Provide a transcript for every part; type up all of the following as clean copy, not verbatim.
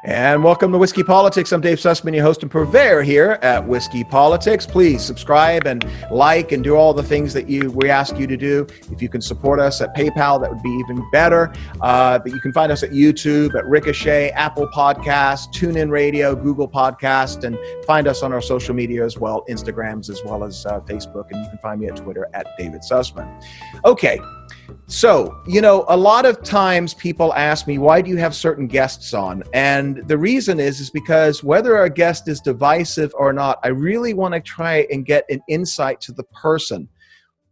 And welcome to Whiskey Politics. I'm Dave Sussman, your host and purveyor here at Whiskey Politics. Please subscribe and like and do all the things that we ask you to do. If you can support us at PayPal, that would be even better. But you can find us at YouTube, at Ricochet, Apple Podcasts, TuneIn Radio, Google Podcast, and find us on our social media as well, Instagrams as well as Facebook. And you can find me at Twitter at David Sussman. Okay. So, a lot of times people ask me, why do you have certain guests on? And the reason is because whether a guest is divisive or not, I really want to try and get an insight to the person.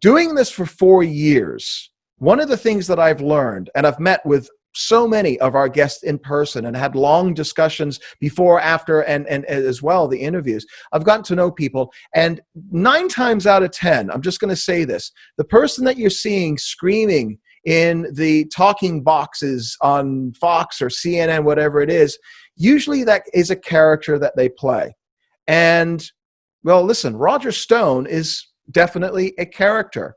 Doing this for 4 years, one of the things that I've learned, and I've met with so many of our guests in person and had long discussions before, after, and as well, the interviews. I've gotten to know people, and 9 times out of 10, I'm just going to say this, the person that you're seeing screaming in the talking boxes on Fox or CNN, whatever it is, usually that is a character that they play. And, well, listen, Roger Stone is definitely a character.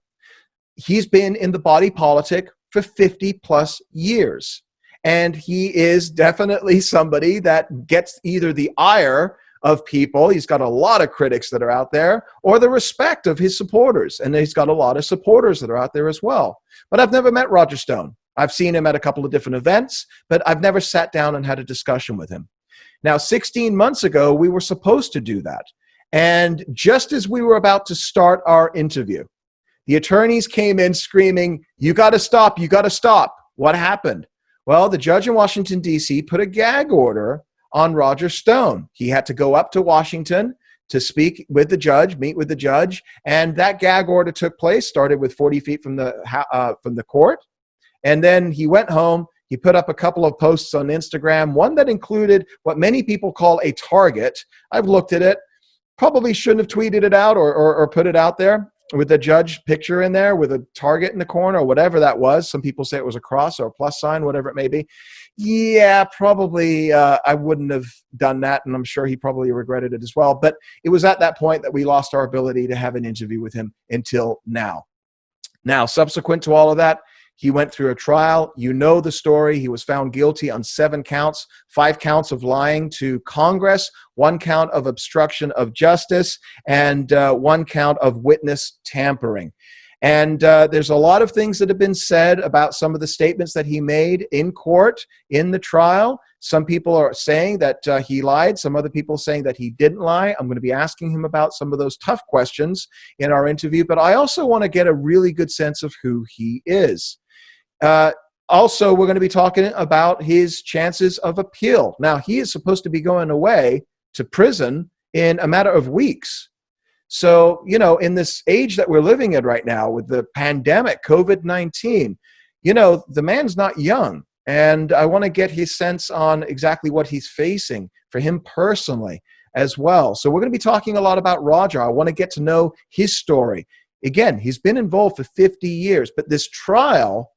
He's been in the body politic for 50 plus years. And he is definitely somebody that gets either the ire of people, he's got a lot of critics that are out there, or the respect of his supporters. And he's got a lot of supporters that are out there as well. But I've never met Roger Stone. I've seen him at a couple of different events, but I've never sat down and had a discussion with him. Now, 16 months ago, we were supposed to do that. And just as we were about to start our interview, the attorneys came in screaming, "You got to stop, you got to stop." What happened? Well, the judge in Washington, D.C. put a gag order on Roger Stone. He had to go up to Washington to speak with the judge, meet with the judge, and that gag order took place, started with 40 feet from the court, and then he went home. He put up a couple of posts on Instagram, one that included what many people call a target. I've looked at it, probably shouldn't have tweeted it out or put it out there, with the judge picture in there with a target in the corner or whatever that was. Some people say it was a cross or a plus sign, whatever it may be. Yeah, probably I wouldn't have done that, and I'm sure he probably regretted it as well. But it was at that point that we lost our ability to have an interview with him until now. Now, subsequent to all of that, he went through a trial. You know the story. He was found guilty on 7 counts, 5 counts of lying to Congress, 1 count of obstruction of justice, and 1 count of witness tampering. And there's a lot of things that have been said about some of the statements that he made in court in the trial. Some people are saying that he lied. Some other people saying that he didn't lie. I'm going to be asking him about some of those tough questions in our interview, but I also want to get a really good sense of who he is. Also, we're going to be talking about his chances of appeal. Now, he is supposed to be going away to prison in a matter of weeks. So, in this age that we're living in right now with the pandemic, COVID-19, the man's not young. And I want to get his sense on exactly what he's facing for him personally as well. So we're going to be talking a lot about Roger. I want to get to know his story. Again, he's been involved for 50 years, but this trial,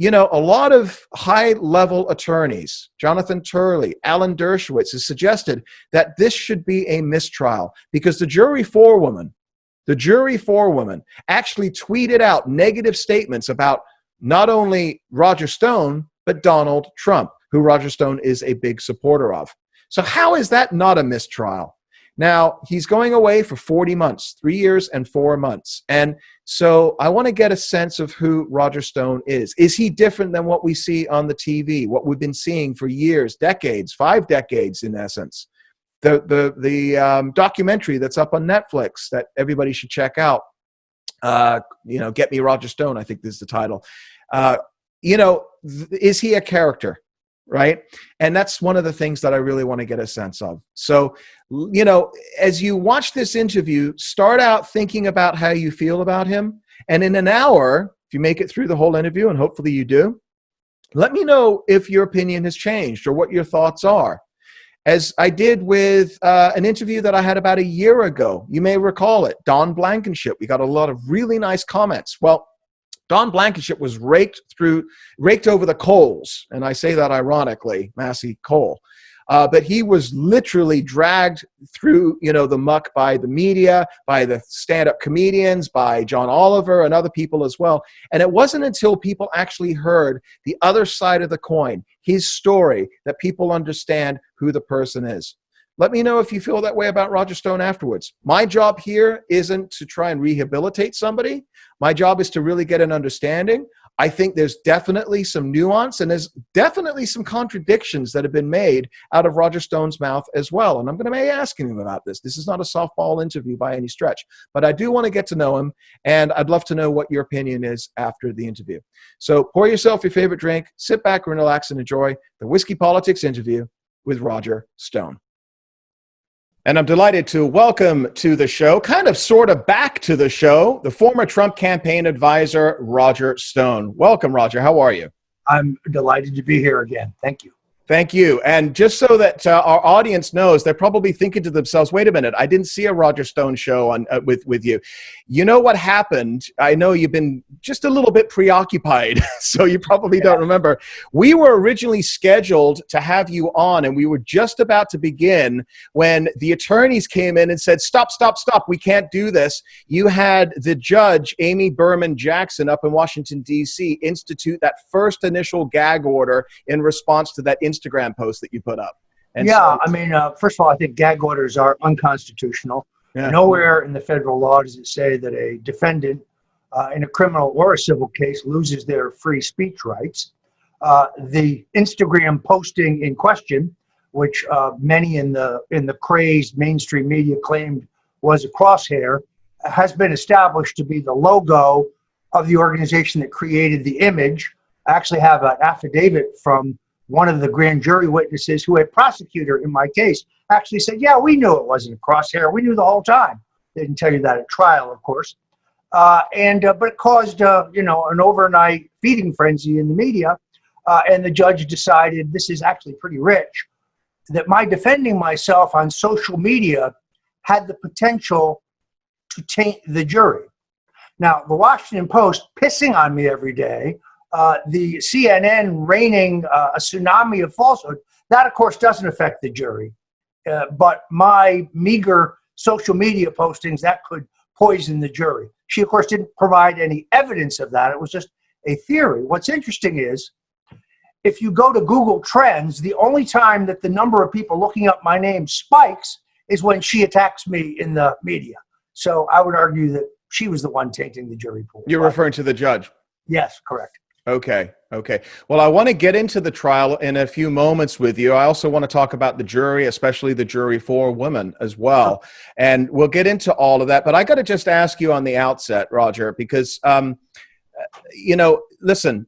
a lot of high-level attorneys, Jonathan Turley, Alan Dershowitz, has suggested that this should be a mistrial because the jury forewoman actually tweeted out negative statements about not only Roger Stone, but Donald Trump, who Roger Stone is a big supporter of. So how is that not a mistrial? Now, he's going away for 40 months, 3 years and 4 months. And so I want to get a sense of who Roger Stone is. Is he different than what we see on the TV, what we've been seeing for years, decades, 5 decades in essence? The documentary that's up on Netflix that everybody should check out, Get Me Roger Stone, I think is the title. Is he a character? Right? And that's one of the things that I really want to get a sense of. So, as you watch this interview, start out thinking about how you feel about him. And in an hour, if you make it through the whole interview, and hopefully you do, let me know if your opinion has changed or what your thoughts are. As I did with an interview that I had about a year ago, you may recall it, Don Blankenship. We got a lot of really nice comments. Well, Don Blankenship was raked over the coals, and I say that ironically, Massey coal, but he was literally dragged through, the muck by the media, by the stand-up comedians, by John Oliver and other people as well. And it wasn't until people actually heard the other side of the coin, his story, that people understand who the person is. Let me know if you feel that way about Roger Stone afterwards. My job here isn't to try and rehabilitate somebody. My job is to really get an understanding. I think there's definitely some nuance, and there's definitely some contradictions that have been made out of Roger Stone's mouth as well. And I'm going to be asking him about this. This is not a softball interview by any stretch, but I do want to get to know him, and I'd love to know what your opinion is after the interview. So pour yourself your favorite drink, sit back and relax and enjoy the Whiskey Politics interview with Roger Stone. And I'm delighted to welcome to the show, kind of sort of back to the show, the former Trump campaign advisor, Roger Stone. Welcome, Roger. How are you? I'm delighted to be here again. Thank you. Thank you. And just so that our audience knows, they're probably thinking to themselves, wait a minute, I didn't see a Roger Stone show on with you. You know what happened? I know you've been just a little bit preoccupied, so you probably don't remember. We were originally scheduled to have you on, and we were just about to begin when the attorneys came in and said, stop, stop, stop, we can't do this. You had the judge, Amy Berman Jackson, up in Washington, D.C., institute that first initial gag order in response to that Instagram post that you put up. And yeah, so, I mean, first of all, I think gag orders are unconstitutional. Yeah. Nowhere in the federal law does it say that a defendant in a criminal or a civil case loses their free speech rights. The Instagram posting in question, which many in the crazed mainstream media claimed was a crosshair, has been established to be the logo of the organization that created the image. I actually have an affidavit from one of the grand jury witnesses, who a prosecutor in my case actually said, yeah, we knew it wasn't a crosshair. We knew the whole time. They didn't tell you that at trial, of course. But it caused, an overnight feeding frenzy in the media. And the judge decided, this is actually pretty rich, that my defending myself on social media had the potential to taint the jury. Now, the Washington Post pissing on me every day, the CNN raining a tsunami of falsehood, that of course doesn't affect the jury. But my meager social media postings, that could poison the jury. She of course didn't provide any evidence of that. It was just a theory. What's interesting is, if you go to Google Trends, the only time that the number of people looking up my name spikes is when she attacks me in the media. So I would argue that she was the one tainting the jury pool. You're referring to the judge? Yes, correct. Okay. Well, I want to get into the trial in a few moments with you. I also want to talk about the jury, especially the jury for women as well. And we'll get into all of that. But I got to just ask you on the outset, Roger, because, listen,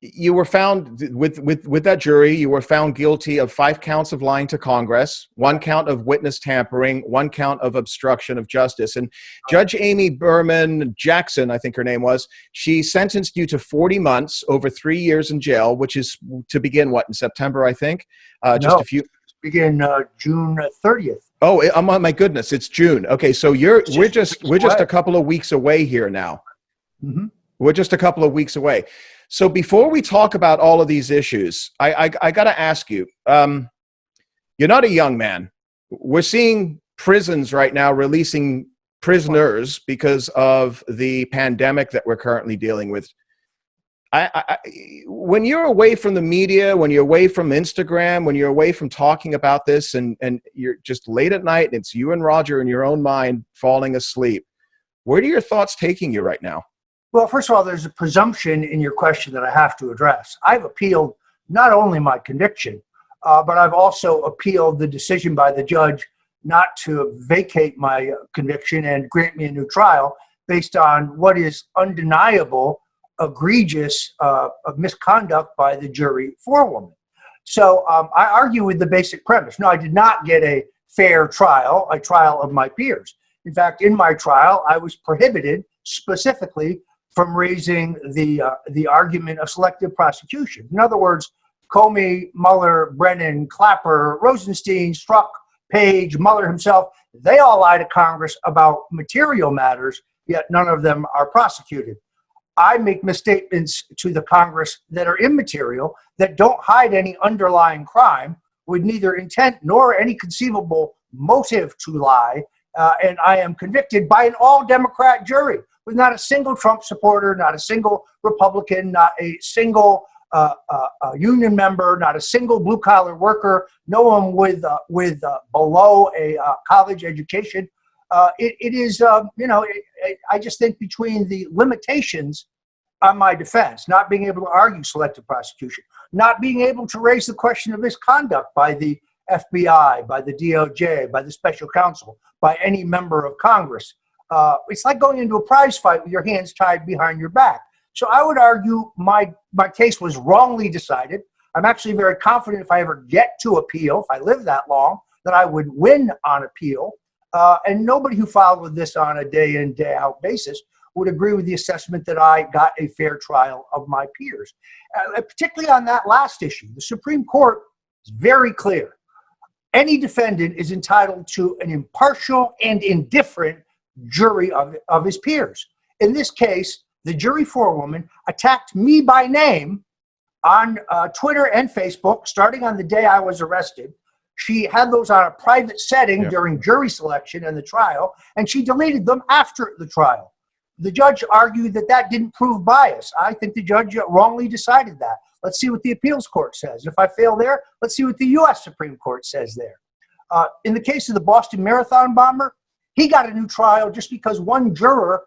you were found with that jury, you were found guilty of 5 counts of lying to Congress, 1 count of witness tampering, 1 count of obstruction of justice. And Judge Amy Berman Jackson, I think her name was, she sentenced you to 40 months over 3 years in jail, which is to begin in September, I think? Begin June 30th. Oh, my goodness, it's June. Okay, so we're just a couple of weeks away here now. Mm-hmm. We're just a couple of weeks away. So before we talk about all of these issues, I got to ask you, you're not a young man. We're seeing prisons right now releasing prisoners because of the pandemic that we're currently dealing with. When you're away from the media, when you're away from Instagram, when you're away from talking about this, and you're just late at night and it's you and Roger in your own mind falling asleep, where are your thoughts taking you right now? Well, first of all, there's a presumption in your question that I have to address. I've appealed not only my conviction, but I've also appealed the decision by the judge not to vacate my conviction and grant me a new trial based on what is undeniable, egregious misconduct by the jury forewoman. So I argue with the basic premise. No, I did not get a fair trial, a trial of my peers. In fact, in my trial, I was prohibited specifically from raising the argument of selective prosecution. In other words, Comey, Mueller, Brennan, Clapper, Rosenstein, Strzok, Page, Mueller himself, they all lie to Congress about material matters, yet none of them are prosecuted. I make misstatements to the Congress that are immaterial, that don't hide any underlying crime, with neither intent nor any conceivable motive to lie. And I am convicted by an all-Democrat jury with not a single Trump supporter, not a single Republican, not a single union member, not a single blue-collar worker, no one with below a college education. It is, I just think between the limitations on my defense, not being able to argue selective prosecution, not being able to raise the question of misconduct by the FBI, by the DOJ, by the special counsel, by any member of Congress. It's like going into a prize fight with your hands tied behind your back. So I would argue my case was wrongly decided. I'm actually very confident if I ever get to appeal, if I live that long, that I would win on appeal. And nobody who followed this on a day in, day out basis would agree with the assessment that I got a fair trial of my peers. Particularly on that last issue, the Supreme Court is very clear. Any defendant is entitled to an impartial and indifferent jury of his peers. In this case, the jury forewoman attacked me by name on Twitter and Facebook, starting on the day I was arrested. She had those on a private setting during jury selection and the trial, and she deleted them after the trial. The judge argued that that didn't prove bias. I think the judge wrongly decided that. Let's see what the appeals court says. If I fail there, let's see what the U.S. Supreme Court says there. In the case of the Boston Marathon bomber, he got a new trial just because one juror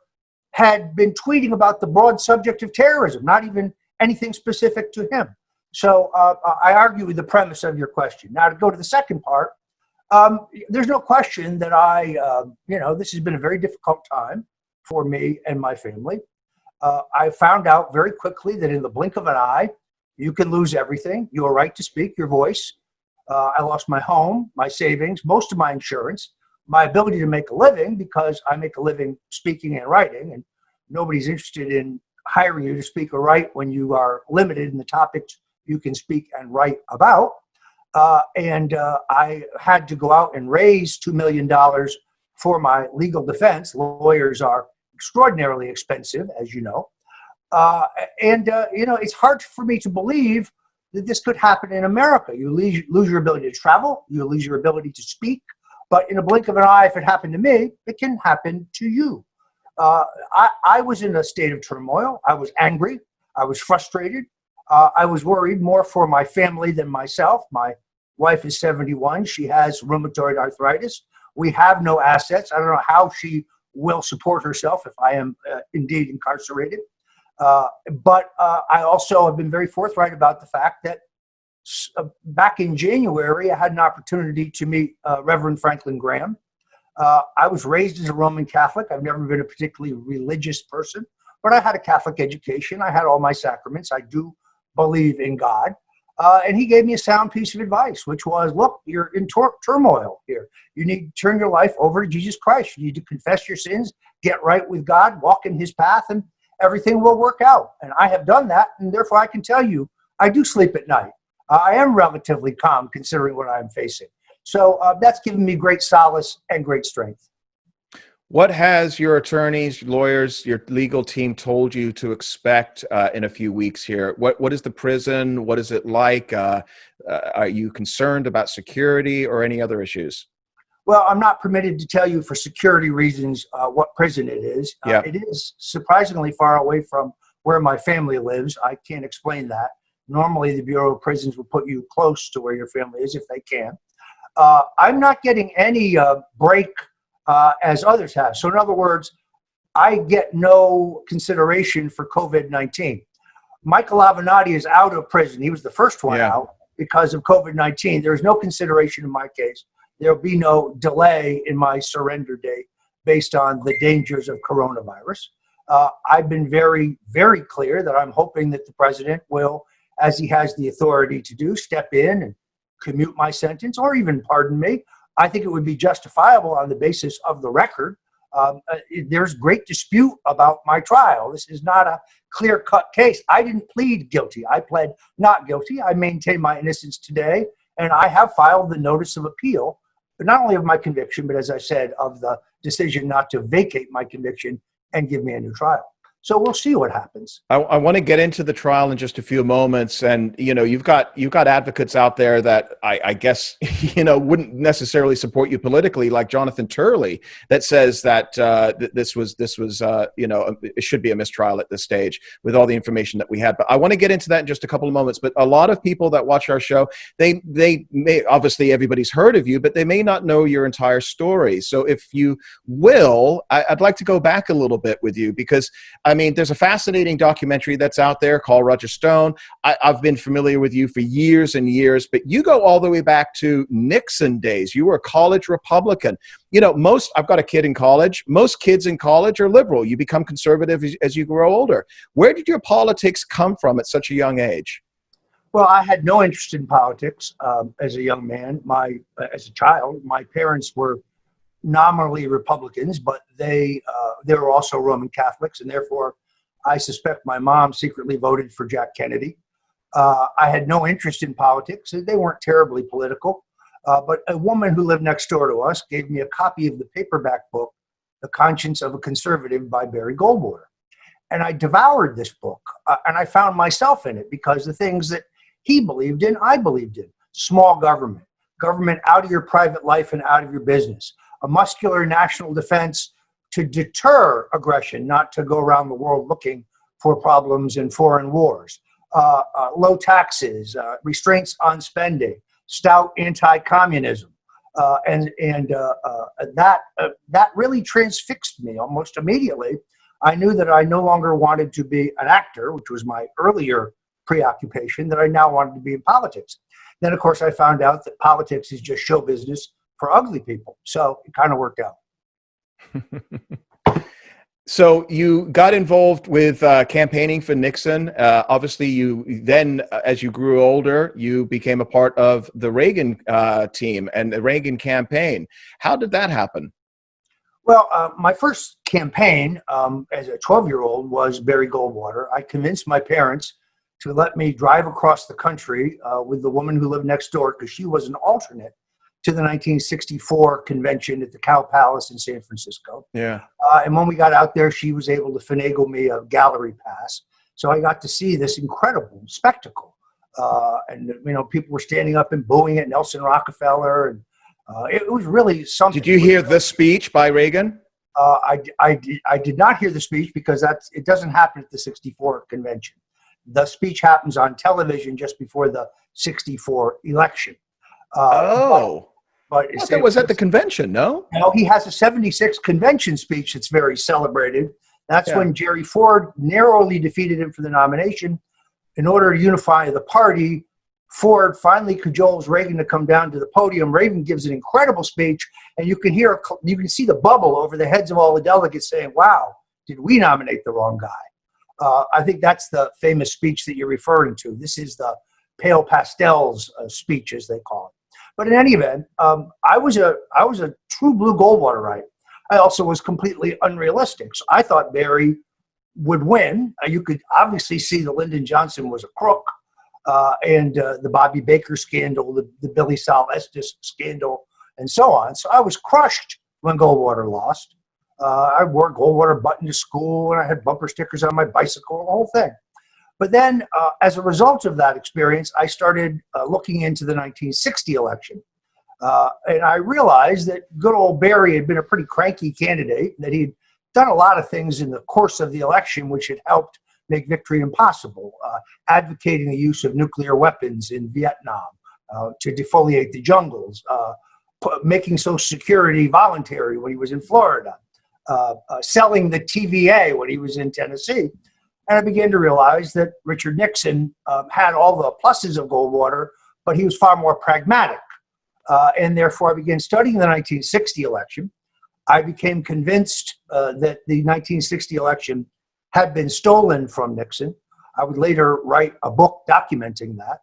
had been tweeting about the broad subject of terrorism, not even anything specific to him. So I argue with the premise of your question. Now to go to the second part, there's no question that this has been a very difficult time for me and my family. I found out very quickly that in the blink of an eye, you can lose everything. Your right to speak, your voice. I lost my home, my savings, most of my insurance, my ability to make a living because I make a living speaking and writing, and nobody's interested in hiring you to speak or write when you are limited in the topics you can speak and write about. I had to go out and raise $2 million for my legal defense. Lawyers are extraordinarily expensive, as you know. It's hard for me to believe that this could happen in America. You lose your ability to travel, you lose your ability to speak, but in a blink of an eye, if it happened to me, it can happen to you. I was in a state of turmoil. I was angry. I was frustrated. I was worried more for my family than myself. My wife is 71. She has rheumatoid arthritis. We have no assets. I don't know how she will support herself if I am indeed incarcerated. But I also have been very forthright about the fact that back in January, I had an opportunity to meet Reverend Franklin Graham. I was raised as a Roman Catholic. I've never been a particularly religious person, but I had a Catholic education. I had all my sacraments. I do believe in God. And he gave me a sound piece of advice, which was, look, you're in turmoil here. You need to turn your life over to Jesus Christ. You need to confess your sins, get right with God, walk in his path, and everything will work out. And I have done that, and therefore I can tell you, I do sleep at night. I am relatively calm considering what I'm facing. So that's given me great solace and great strength. What has your attorneys, lawyers, your legal team told you to expect in a few weeks here? What is the prison? What is it like? Are you concerned about security or any other issues? Well, I'm not permitted to tell you for security reasons what prison it is. It is surprisingly far away from where my family lives. I can't explain that. Normally, the Bureau of Prisons will put you close to where your family is if they can. I'm not getting any break as others have. So in other words, I get no consideration for COVID-19. Michael Avenatti is out of prison. He was the first one out because of COVID-19. There is no consideration in my case. There will be no delay in my surrender date based on the dangers of coronavirus. I've been very, very clear that I'm hoping that the president will, as he has the authority to do, step in and commute my sentence or even pardon me. I think it would be justifiable on the basis of the record. There's great dispute about my trial. This is not a clear-cut case. I didn't plead guilty. I pled not guilty. I maintain my innocence today, and I have filed the notice of appeal, but not only of my conviction, but as I said, of the decision not to vacate my conviction and give me a new trial. So we'll see what happens. I want to get into the trial in just a few moments, and you've got advocates out there that I guess wouldn't necessarily support you politically, like Jonathan Turley, that says that this was it should be a mistrial at this stage with all the information that we had. But I want to get into that in just a couple of moments. But a lot of people that watch our show, they may, obviously everybody's heard of you, but they may not know your entire story. So if you will, I'd like to go back a little bit with you, because I mean, there's a fascinating documentary that's out there called Roger Stone. I've been familiar with you for years and years, but you go all the way back to Nixon days. You were a college Republican. I've got a kid in college. Most kids in college are liberal. You become conservative as you grow older. Where did your politics come from at such a young age? Well, I had no interest in politics as a young man. As a child, my parents were nominally Republicans, but they were also Roman Catholics, and therefore I suspect my mom secretly voted for Jack Kennedy. I had no interest in politics. They weren't terribly political, but a woman who lived next door to us gave me a copy of the paperback book, The Conscience of a Conservative by Barry Goldwater. And I devoured this book, and I found myself in it, because the things that he believed in, I believed in. Small government, government out of your private life and out of your business, a muscular national defense to deter aggression, not to go around the world looking for problems in foreign wars, low taxes, restraints on spending, stout anti-communism. And that really transfixed me almost immediately. I knew that I no longer wanted to be an actor, which was my earlier preoccupation, that I now wanted to be in politics. Then, of course, I found out that politics is just show business for ugly people. So it kind of worked out. So you got involved with campaigning for Nixon. Obviously, you then, as you grew older, you became a part of the Reagan team and the Reagan campaign. How did that happen? Well, my first campaign as a 12-year-old was Barry Goldwater. I convinced my parents to let me drive across the country with the woman who lived next door, because she was an alternate to the 1964 convention at the Cow Palace in San Francisco. Yeah. And when we got out there, she was able to finagle me a gallery pass. So I got to see this incredible spectacle. And people were standing up and booing at Nelson Rockefeller. And it was really something. Did you hear the speech by Reagan? I did not hear the speech, because it doesn't happen at the 64 convention. The speech happens on television just before the 64 election. But that was at the convention, no? No, he has a 76 convention speech that's very celebrated. That's when Jerry Ford narrowly defeated him for the nomination. In order to unify the party, Ford finally cajoles Reagan to come down to the podium. Reagan gives an incredible speech, and you can see the bubble over the heads of all the delegates saying, "Wow, did we nominate the wrong guy?" I think that's the famous speech that you're referring to. This is the pale pastels speech, as they call it. But in any event, I was a true blue Goldwaterite. I also was completely unrealistic. So I thought Barry would win. You could obviously see that Lyndon Johnson was a crook, and the Bobby Baker scandal, the Billy Sol Estes scandal, and so on. So I was crushed when Goldwater lost. I wore Goldwater button to school, and I had bumper stickers on my bicycle, the whole thing. But then, as a result of that experience, I started looking into the 1960 election. And I realized that good old Barry had been a pretty cranky candidate, that he'd done a lot of things in the course of the election which had helped make victory impossible, advocating the use of nuclear weapons in Vietnam to defoliate the jungles, making Social Security voluntary when he was in Florida, selling the TVA when he was in Tennessee. And I began to realize that Richard Nixon had all the pluses of Goldwater, but he was far more pragmatic. And therefore, I began studying the 1960 election. I became convinced that the 1960 election had been stolen from Nixon. I would later write a book documenting that.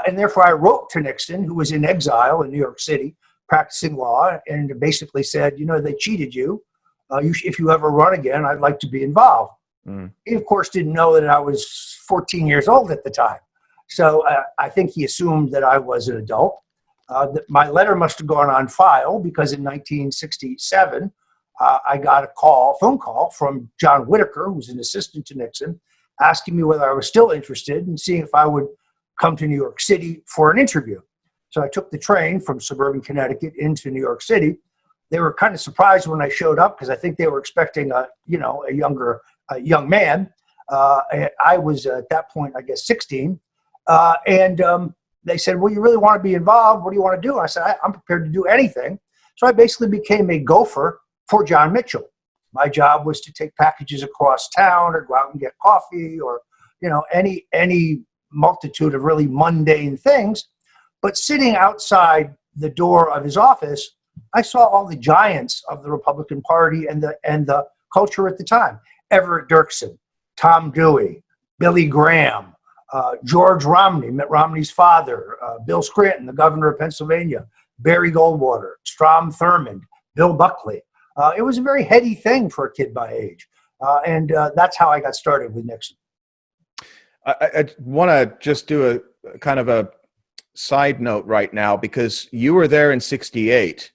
And therefore, I wrote to Nixon, who was in exile in New York City, practicing law, and basically said, they cheated you. If you ever run again, I'd like to be involved. He, of course, didn't know that I was 14 years old at the time. So I think he assumed that I was an adult. That my letter must have gone on file, because in 1967, I got a phone call from John Whitaker, who was an assistant to Nixon, asking me whether I was still interested and seeing if I would come to New York City for an interview. So I took the train from suburban Connecticut into New York City. They were kind of surprised when I showed up because I think they were expecting a young man. I was at that point, I guess, 16. And they said, well, you really want to be involved? What do you want to do? And I said, I'm prepared to do anything. So I basically became a gopher for John Mitchell. My job was to take packages across town or go out and get coffee or, any multitude of really mundane things. But sitting outside the door of his office, I saw all the giants of the Republican Party and the culture at the time. Everett Dirksen, Tom Dewey, Billy Graham, George Romney, Mitt Romney's father, Bill Scranton, the governor of Pennsylvania, Barry Goldwater, Strom Thurmond, Bill Buckley. It was a very heady thing for a kid my age. And that's how I got started with Nixon. I want to just do a kind of a side note right now, because you were there in 68.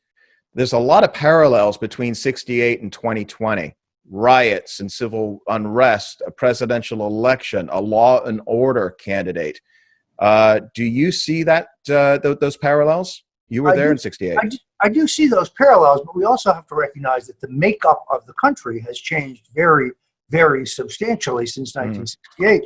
There's a lot of parallels between 68 and 2020. Riots and civil unrest, a presidential election, a law and order candidate. Do you see that those parallels? You were there in 68. I do see those parallels, but we also have to recognize that the makeup of the country has changed very, very substantially since 1968.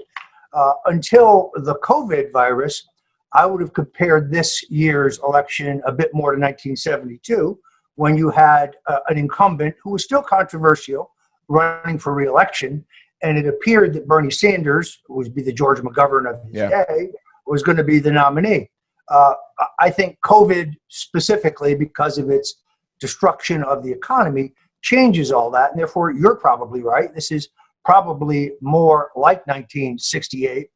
Until the COVID virus, I would have compared this year's election a bit more to 1972, when you had an incumbent who was still controversial running for re-election, and it appeared that Bernie Sanders, who would be the George McGovern of his day, was going to be the nominee. I think COVID specifically, because of its destruction of the economy, changes all that, and therefore you're probably right. This is probably more like 1968.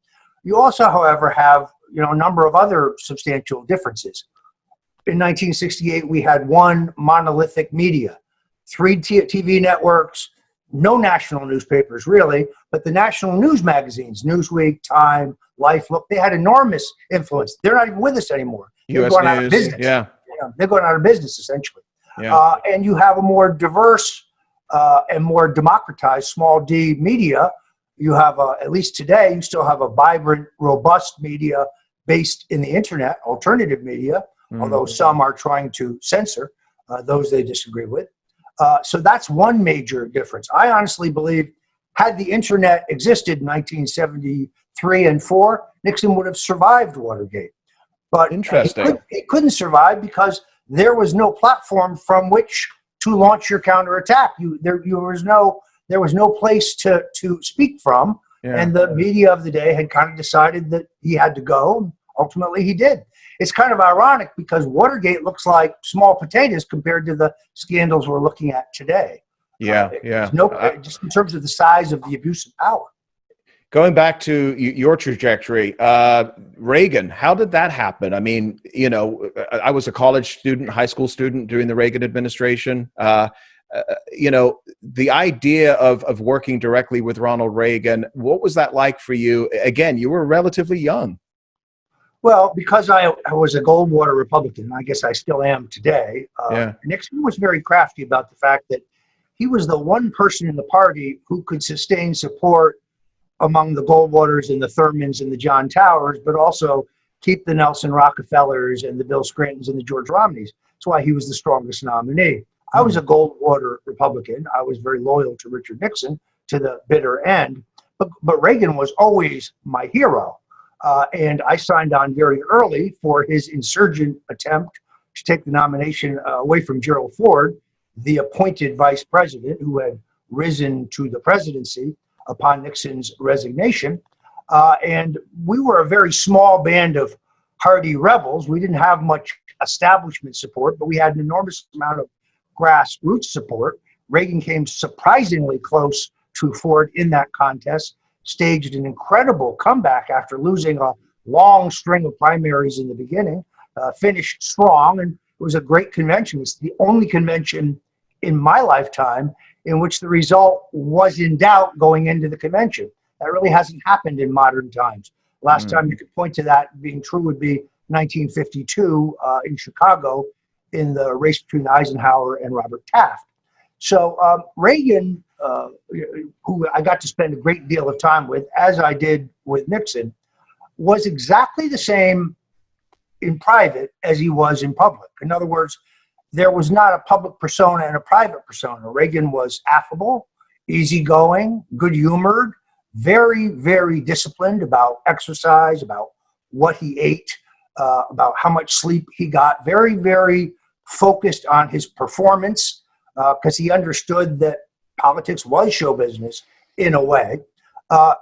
You also, however, have a number of other substantial differences. In 1968, we had one monolithic media, 3 TV networks, no national newspapers really, but the national news magazines, Newsweek, Time, Life, Look, they had enormous influence. They're not even with us anymore. They're going out of business. Yeah. They're going out of business, essentially. Yeah. And you have a more diverse and more democratized small d media. You have, at least today, you still have a vibrant, robust media based in the internet, alternative media, although some are trying to censor those they disagree with. So that's one major difference. I honestly believe had the internet existed in 1973 and 4, Nixon would have survived Watergate. But interesting. He couldn't survive because there was no platform from which to launch your counterattack. There was no place to speak from, and the media of the day had kind of decided that he had to go. Ultimately, he did. It's kind of ironic because Watergate looks like small potatoes compared to the scandals we're looking at today. Just in terms of the size of the abuse of power. Going back to your trajectory, Reagan, how did that happen? I mean, I was a college student, high school student during the Reagan administration. The idea of working directly with Ronald Reagan, what was that like for you? Again, you were relatively young. Well, because I was a Goldwater Republican, I guess I still am today. Nixon was very crafty about the fact that he was the one person in the party who could sustain support among the Goldwaters and the Thurmans and the John Towers, but also keep the Nelson Rockefellers and the Bill Scrantons and the George Romneys. That's why he was the strongest nominee. I was a Goldwater Republican. I was very loyal to Richard Nixon to the bitter end, but Reagan was always my hero. And I signed on very early for his insurgent attempt to take the nomination away from Gerald Ford, the appointed vice president who had risen to the presidency upon Nixon's resignation. And we were a very small band of hardy rebels. We didn't have much establishment support, but we had an enormous amount of grassroots support. Reagan came surprisingly close to Ford in that contest, staged an incredible comeback after losing a long string of primaries in the beginning, finished strong, and it was a great convention. It's the only convention in my lifetime in which the result was in doubt going into the convention. That really hasn't happened in modern times. Last time you could point to that being true would be 1952 in Chicago in the race between Eisenhower and Robert Taft. So Reagan, who I got to spend a great deal of time with, as I did with Nixon, was exactly the same in private as he was in public. In other words, there was not a public persona and a private persona. Reagan was affable, easygoing, good-humored, very, very disciplined about exercise, about what he ate, about how much sleep he got, very, very focused on his performance, because he understood that politics was show business in a way.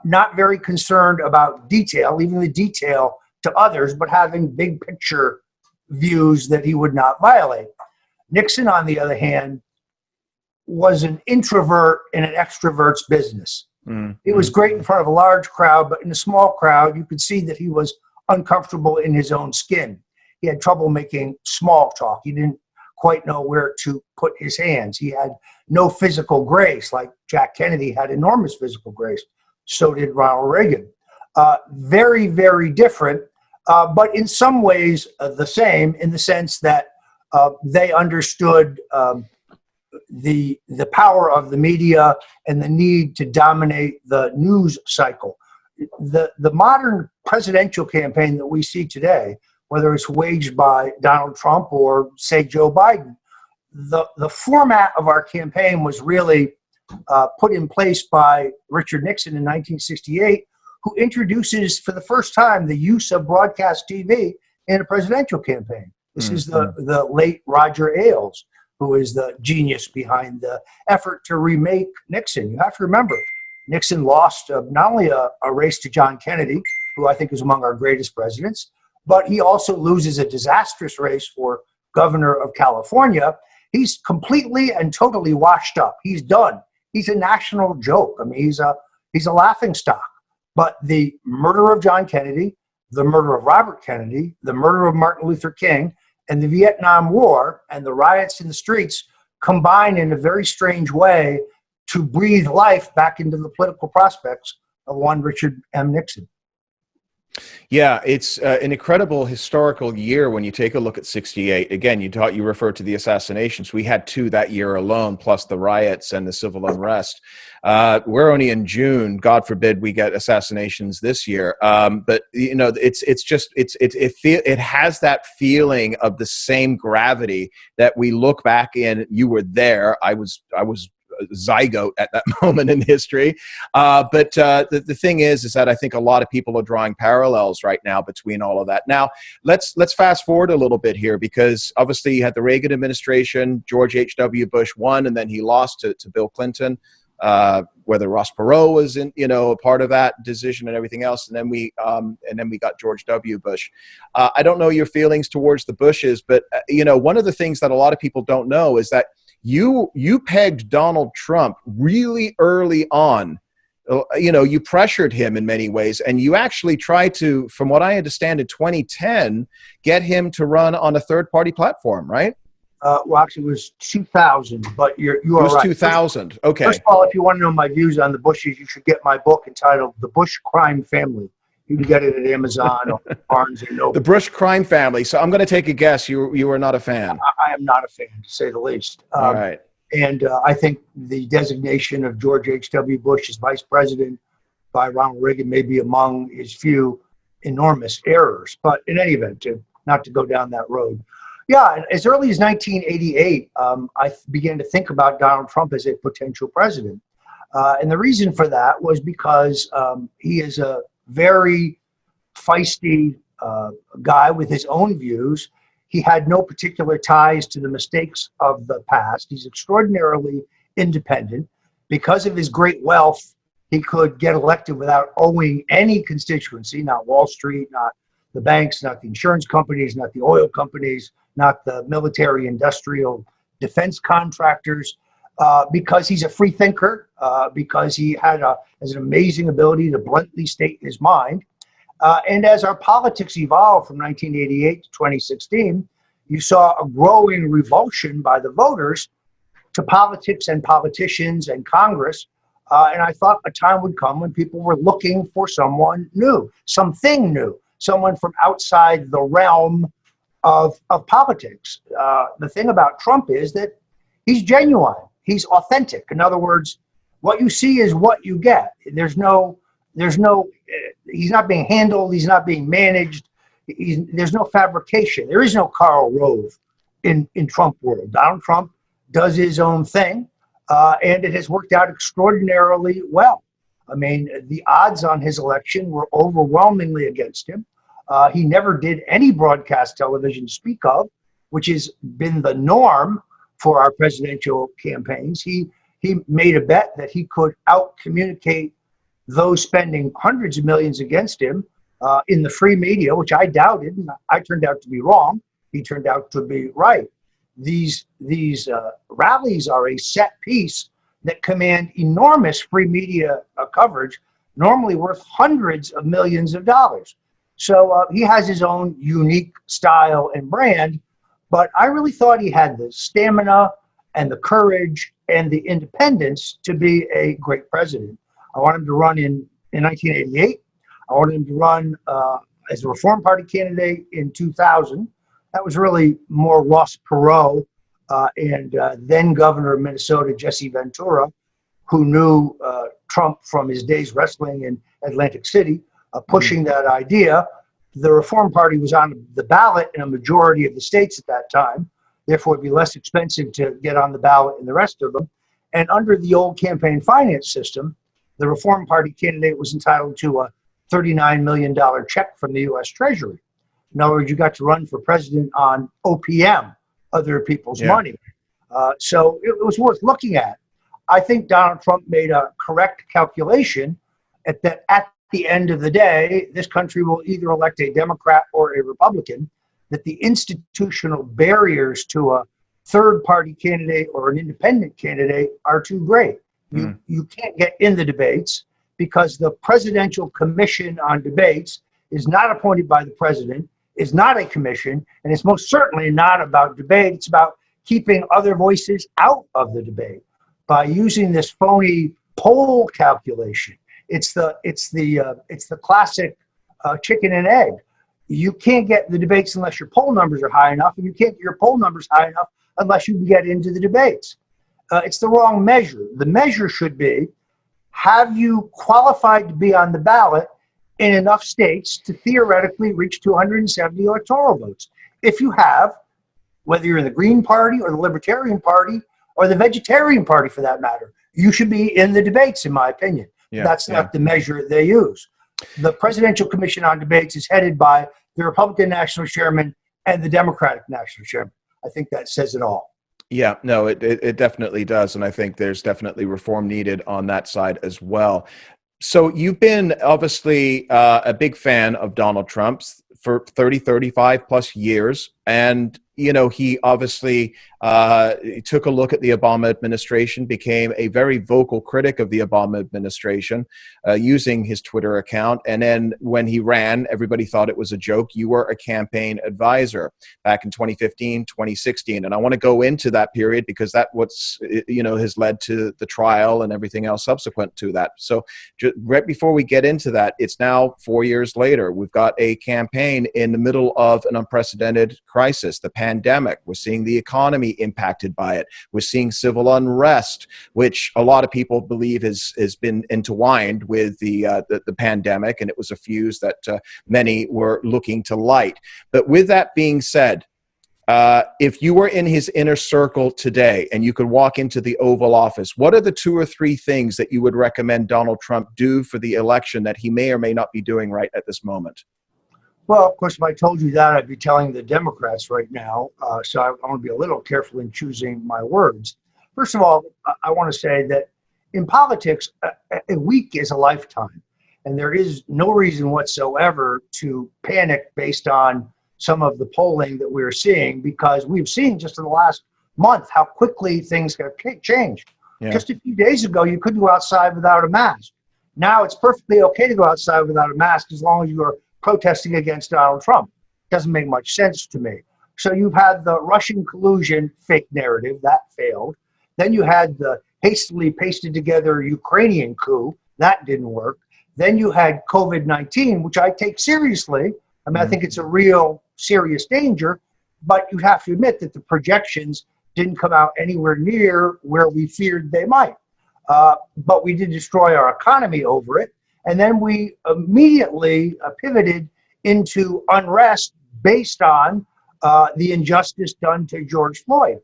Not very concerned about detail, leaving the detail to others, but having big picture views that he would not violate. Nixon, on the other hand, was an introvert in an extrovert's business. He was great in front of a large crowd, but in a small crowd, you could see that he was uncomfortable in his own skin. He had trouble making small talk. He didn't quite know where to put his hands. He had no physical grace, like Jack Kennedy had enormous physical grace. So did Ronald Reagan. Very, very different, but in some ways the same, in the sense that they understood the power of the media and the need to dominate the news cycle. The modern presidential campaign that we see today, whether it's waged by Donald Trump or, say, Joe Biden, the format of our campaign was really put in place by Richard Nixon in 1968, who introduces for the first time the use of broadcast TV in a presidential campaign. This is the late Roger Ailes, who is the genius behind the effort to remake Nixon. You have to remember, Nixon lost not only a race to John Kennedy, who I think is among our greatest presidents, but he also loses a disastrous race for governor of California. He's completely and totally washed up. He's done. He's a national joke. I mean, he's a laughing stock. But the murder of John Kennedy, the murder of Robert Kennedy, the murder of Martin Luther King, and the Vietnam War and the riots in the streets combine in a very strange way to breathe life back into the political prospects of one Richard M. Nixon. Yeah, it's an incredible historical year when you take a look at 68. Again, you referred to the assassinations. We had 2 that year alone, plus the riots and the civil unrest. We're only in June. God forbid we get assassinations this year. But you know, it has that feeling of the same gravity that we look back in. You were there. I was zygote at that moment in history. But the thing is that I think a lot of people are drawing parallels right now between all of that. Now, let's fast forward a little bit here, because obviously you had the Reagan administration, George H.W. Bush won, and then he lost to Bill Clinton, whether Ross Perot was a part of that decision and everything else. And then we got George W. Bush. I don't know your feelings towards the Bushes, but one of the things that a lot of people don't know is that you pegged Donald Trump really early on. You pressured him in many ways, and you actually tried to, from what I understand, in 2010, get him to run on a third-party platform, right? Well, actually, it was 2000, but you are right. It was 2000. Okay. First of all, if you want to know my views on the Bushes, you should get my book entitled "The Bush Crime Family." You can get it at Amazon or Barnes and Noble. The Bush crime family. So I'm going to take a guess. You are not a fan. I am not a fan, to say the least. All right. And I think the designation of George H.W. Bush as vice president by Ronald Reagan may be among his few enormous errors. But in any event, not to go down that road. Yeah, as early as 1988, I began to think about Donald Trump as a potential president. And the reason for that was because he is a very feisty guy with his own views. He had no particular ties to the mistakes of the past. He's extraordinarily independent. Because of his great wealth, he could get elected without owing any constituency, not Wall Street, not the banks, not the insurance companies, not the oil companies, not the military, industrial, defense contractors, because he's a free thinker, because he has an amazing ability to bluntly state his mind. And as our politics evolved from 1988 to 2016, you saw a growing revulsion by the voters to politics and politicians and Congress. And I thought a time would come when people were looking for someone new, something new, someone from outside the realm of politics. The thing about Trump is that he's genuine. he's authentic. In other words, what you see is what you get. There's no, he's not being handled. He's not being managed. There's no fabrication. There is no Karl Rove in Trump world. Donald Trump does his own thing, and it has worked out extraordinarily well. I mean, the odds on his election were overwhelmingly against him. He never did any broadcast television to speak of, which has been the norm for our presidential campaigns. He made a bet that he could out-communicate those spending hundreds of millions against him in the free media, which I doubted, and I turned out to be wrong. He turned out to be right. These rallies are a set piece that command enormous free media coverage, normally worth hundreds of millions of dollars. So he has his own unique style and brand, but I really thought he had the stamina and the courage and the independence to be a great president. I want him to run in 1988. I wanted him to run as a Reform Party candidate in 2000. That was really more Ross Perot and then governor of Minnesota, Jesse Ventura, who knew Trump from his days wrestling in Atlantic City, pushing that idea. The Reform Party was on the ballot in a majority of the states at that time. Therefore, it'd be less expensive to get on the ballot in the rest of them. And under the old campaign finance system, the Reform Party candidate was entitled to a $39 million check from the U.S. Treasury. In other words, you got to run for president on OPM, other people's money. So it was worth looking at. I think Donald Trump made a correct calculation at the end of the day, this country will either elect a Democrat or a Republican, that the institutional barriers to a third-party candidate or an independent candidate are too great. You can't get in the debates because the Presidential Commission on Debates is not appointed by the president, is not a commission, and it's most certainly not about debate. It's about keeping other voices out of the debate by using this phony poll calculation. It's the classic chicken and egg. You can't get the debates unless your poll numbers are high enough, and you can't get your poll numbers high enough unless you can get into the debates. It's the wrong measure. The measure should be, have you qualified to be on the ballot in enough states to theoretically reach 270 electoral votes? If you have, whether you're in the Green Party or the Libertarian Party or the Vegetarian Party for that matter, you should be in the debates, in my opinion. That's not the measure they use. The Presidential Commission on Debates is headed by the Republican National Chairman and the Democratic National Chairman. I think that says it all. Yeah, no, it definitely does. And I think there's definitely reform needed on that side as well. So you've been obviously a big fan of Donald Trump's for 35 plus years. And, you know, he obviously took a look at the Obama administration, became a very vocal critic of the Obama administration using his Twitter account. And then when he ran, everybody thought it was a joke. You were a campaign advisor back in 2015, 2016. And I want to go into that period because that has led to the trial and everything else subsequent to that. So right before we get into that, it's now 4 years later. We've got a campaign in the middle of an unprecedented crisis, the pandemic. We're seeing the economy impacted by it. We're seeing civil unrest, which a lot of people believe has been intertwined with the pandemic, and it was a fuse that many were looking to light. But with that being said, if you were in his inner circle today and you could walk into the Oval Office, what are the 2 or 3 things that you would recommend Donald Trump do for the election that he may or may not be doing right at this moment? Well, of course, if I told you that, I'd be telling the Democrats right now. So I want to be a little careful in choosing my words. First of all, I want to say that in politics, a week is a lifetime. And there is no reason whatsoever to panic based on some of the polling that we're seeing, because we've seen just in the last month how quickly things have changed. Yeah. Just a few days ago, you couldn't go outside without a mask. Now it's perfectly okay to go outside without a mask as long as you're protesting against Donald Trump. Doesn't make much sense to me. So you've had the Russian collusion fake narrative, that failed. Then you had the hastily pasted together Ukrainian coup, that didn't work. Then you had COVID-19, which I take seriously. I mean, I think it's a real serious danger, but you have to admit that the projections didn't come out anywhere near where we feared they might. But we did destroy our economy over it. And then we immediately pivoted into unrest based on the injustice done to George Floyd.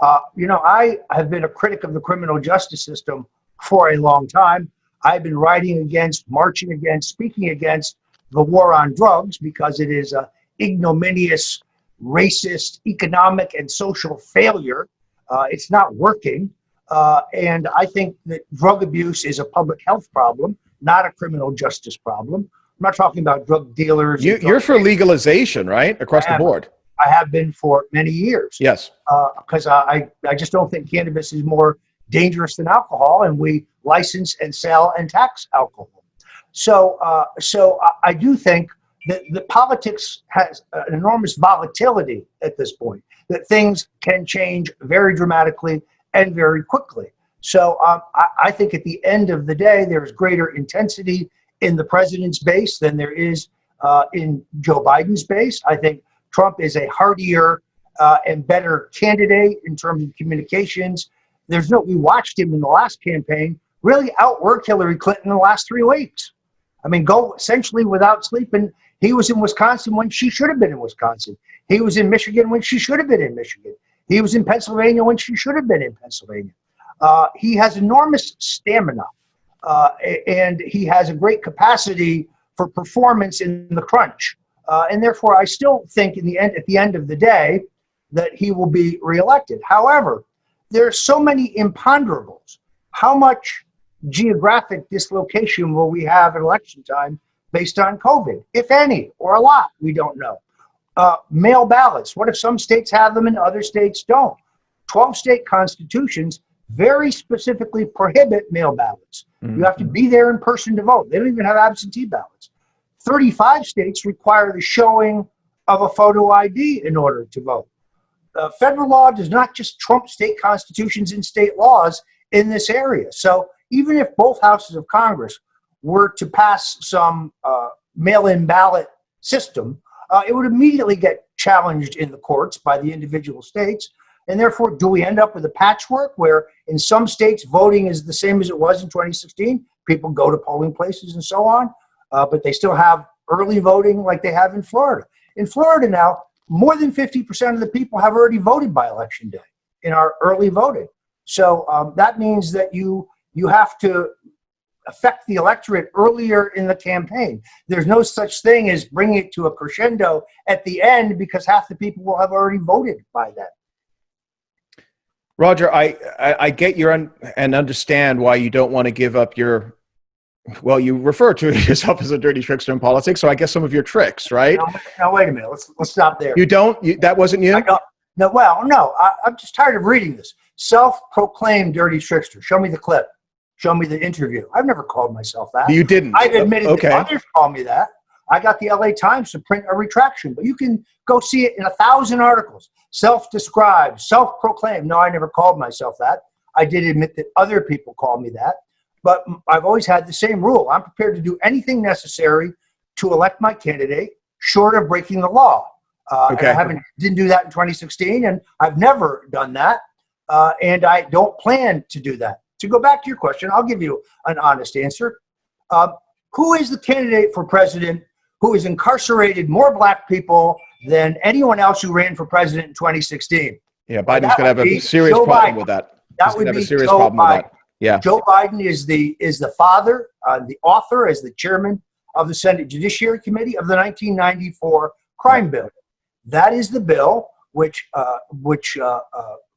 I have been a critic of the criminal justice system for a long time. I've been writing against, marching against, speaking against the war on drugs because it is an ignominious, racist, economic, and social failure. It's not working. And I think that drug abuse is a public health problem, not a criminal justice problem. I'm not talking about drug dealers. You're for legalization, right? Across the board. I have been for many years. Yes. Because I just don't think cannabis is more dangerous than alcohol, and we license and sell and tax alcohol. So I do think that the politics has an enormous volatility at this point, that things can change very dramatically and very quickly. So I think at the end of the day, there's greater intensity in the president's base than there is in Joe Biden's base. I think Trump is a hardier and better candidate in terms of communications. We watched him in the last campaign really outwork Hillary Clinton in the last 3 weeks. I mean, go essentially without sleeping. He was in Wisconsin when she should have been in Wisconsin. He was in Michigan when she should have been in Michigan. He was in Pennsylvania when she should have been in Pennsylvania. He has enormous stamina, and he has a great capacity for performance in the crunch. And therefore, I still think at the end of the day, that he will be reelected. However, there are so many imponderables. How much geographic dislocation will we have at election time based on COVID, if any, or a lot? We don't know. Mail ballots. What if some states have them and other states don't? 12 state constitutions very specifically prohibit mail ballots. Mm-hmm. You have to be there in person to vote. They don't even have absentee ballots. 35 states require the showing of a photo ID in order to vote. Federal law does not just trump state constitutions and state laws in this area. So even if both houses of Congress were to pass some mail-in ballot system, it would immediately get challenged in the courts by the individual states. And therefore, do we end up with a patchwork where in some states voting is the same as it was in 2016? People go to polling places and so on, but they still have early voting like they have in Florida. In Florida now, more than 50% of the people have already voted by election day in our early voting. So that means that you have to affect the electorate earlier in the campaign. There's no such thing as bringing it to a crescendo at the end because half the people will have already voted by then. Roger, I get and understand why you don't want to give up your, well, you refer to yourself as a dirty trickster in politics, so I guess some of your tricks, right? Now wait a minute. Let's stop there. You don't? That wasn't you? I'm just tired of reading this. Self-proclaimed dirty trickster. Show me the clip. Show me the interview. I've never called myself that. You didn't? I've admitted that others call me that. I got the LA Times to print a retraction, but you can go see it in 1,000 articles. Self-described, self-proclaimed. No, I never called myself that. I did admit that other people call me that, but I've always had the same rule. I'm prepared to do anything necessary to elect my candidate, short of breaking the law. And I didn't do that in 2016, and I've never done that, and I don't plan to do that. To go back to your question, I'll give you an honest answer. Who is the candidate for president who has incarcerated more black people than anyone else who ran for president in 2016? Yeah, Biden's going to have a serious problem with that. That would be Joe Biden. Yeah, Joe Biden is the father, the author, as the chairman of the Senate Judiciary Committee of the 1994 crime bill. That is the bill which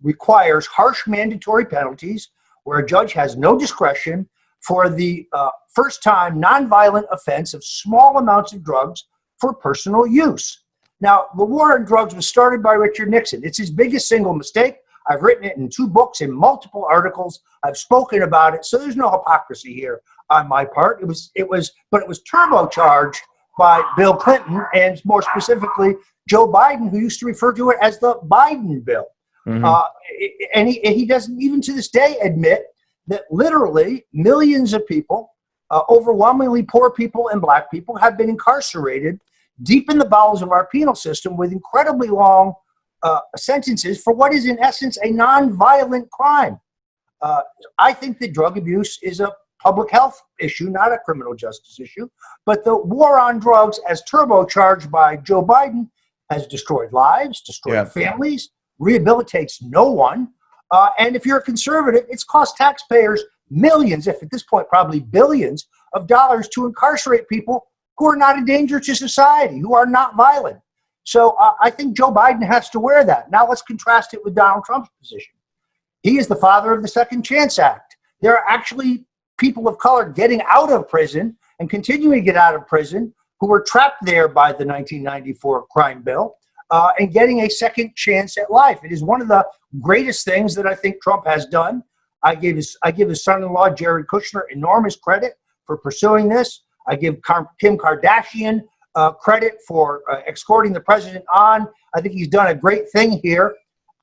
requires harsh mandatory penalties where a judge has no discretion for the first-time nonviolent offense of small amounts of drugs for personal use. Now, the war on drugs was started by Richard Nixon. It's his biggest single mistake. I've written it in 2 books, in multiple articles. I've spoken about it, so there's no hypocrisy here on my part. It was turbocharged by Bill Clinton and more specifically Joe Biden, who used to refer to it as the Biden bill. Mm-hmm. And he doesn't even to this day admit that literally millions of people, overwhelmingly poor people and black people, have been incarcerated deep in the bowels of our penal system with incredibly long sentences for what is in essence a non-violent crime. I think that drug abuse is a public health issue, not a criminal justice issue. But the war on drugs, as turbocharged by Joe Biden, has destroyed lives, destroyed families, rehabilitates no one. And if you're a conservative, it's cost taxpayers millions, if at this point probably billions of dollars to incarcerate people who are not a danger to society, who are not violent. So I think Joe Biden has to wear that. Now let's contrast it with Donald Trump's position. He is the father of the Second Chance Act. There are actually people of color getting out of prison and continuing to get out of prison who were trapped there by the 1994 crime bill and getting a second chance at life. It is one of the greatest things that I think Trump has done. I give his son-in-law, Jared Kushner, enormous credit for pursuing this. I give Kim Kardashian credit for escorting the president on. I think he's done a great thing here.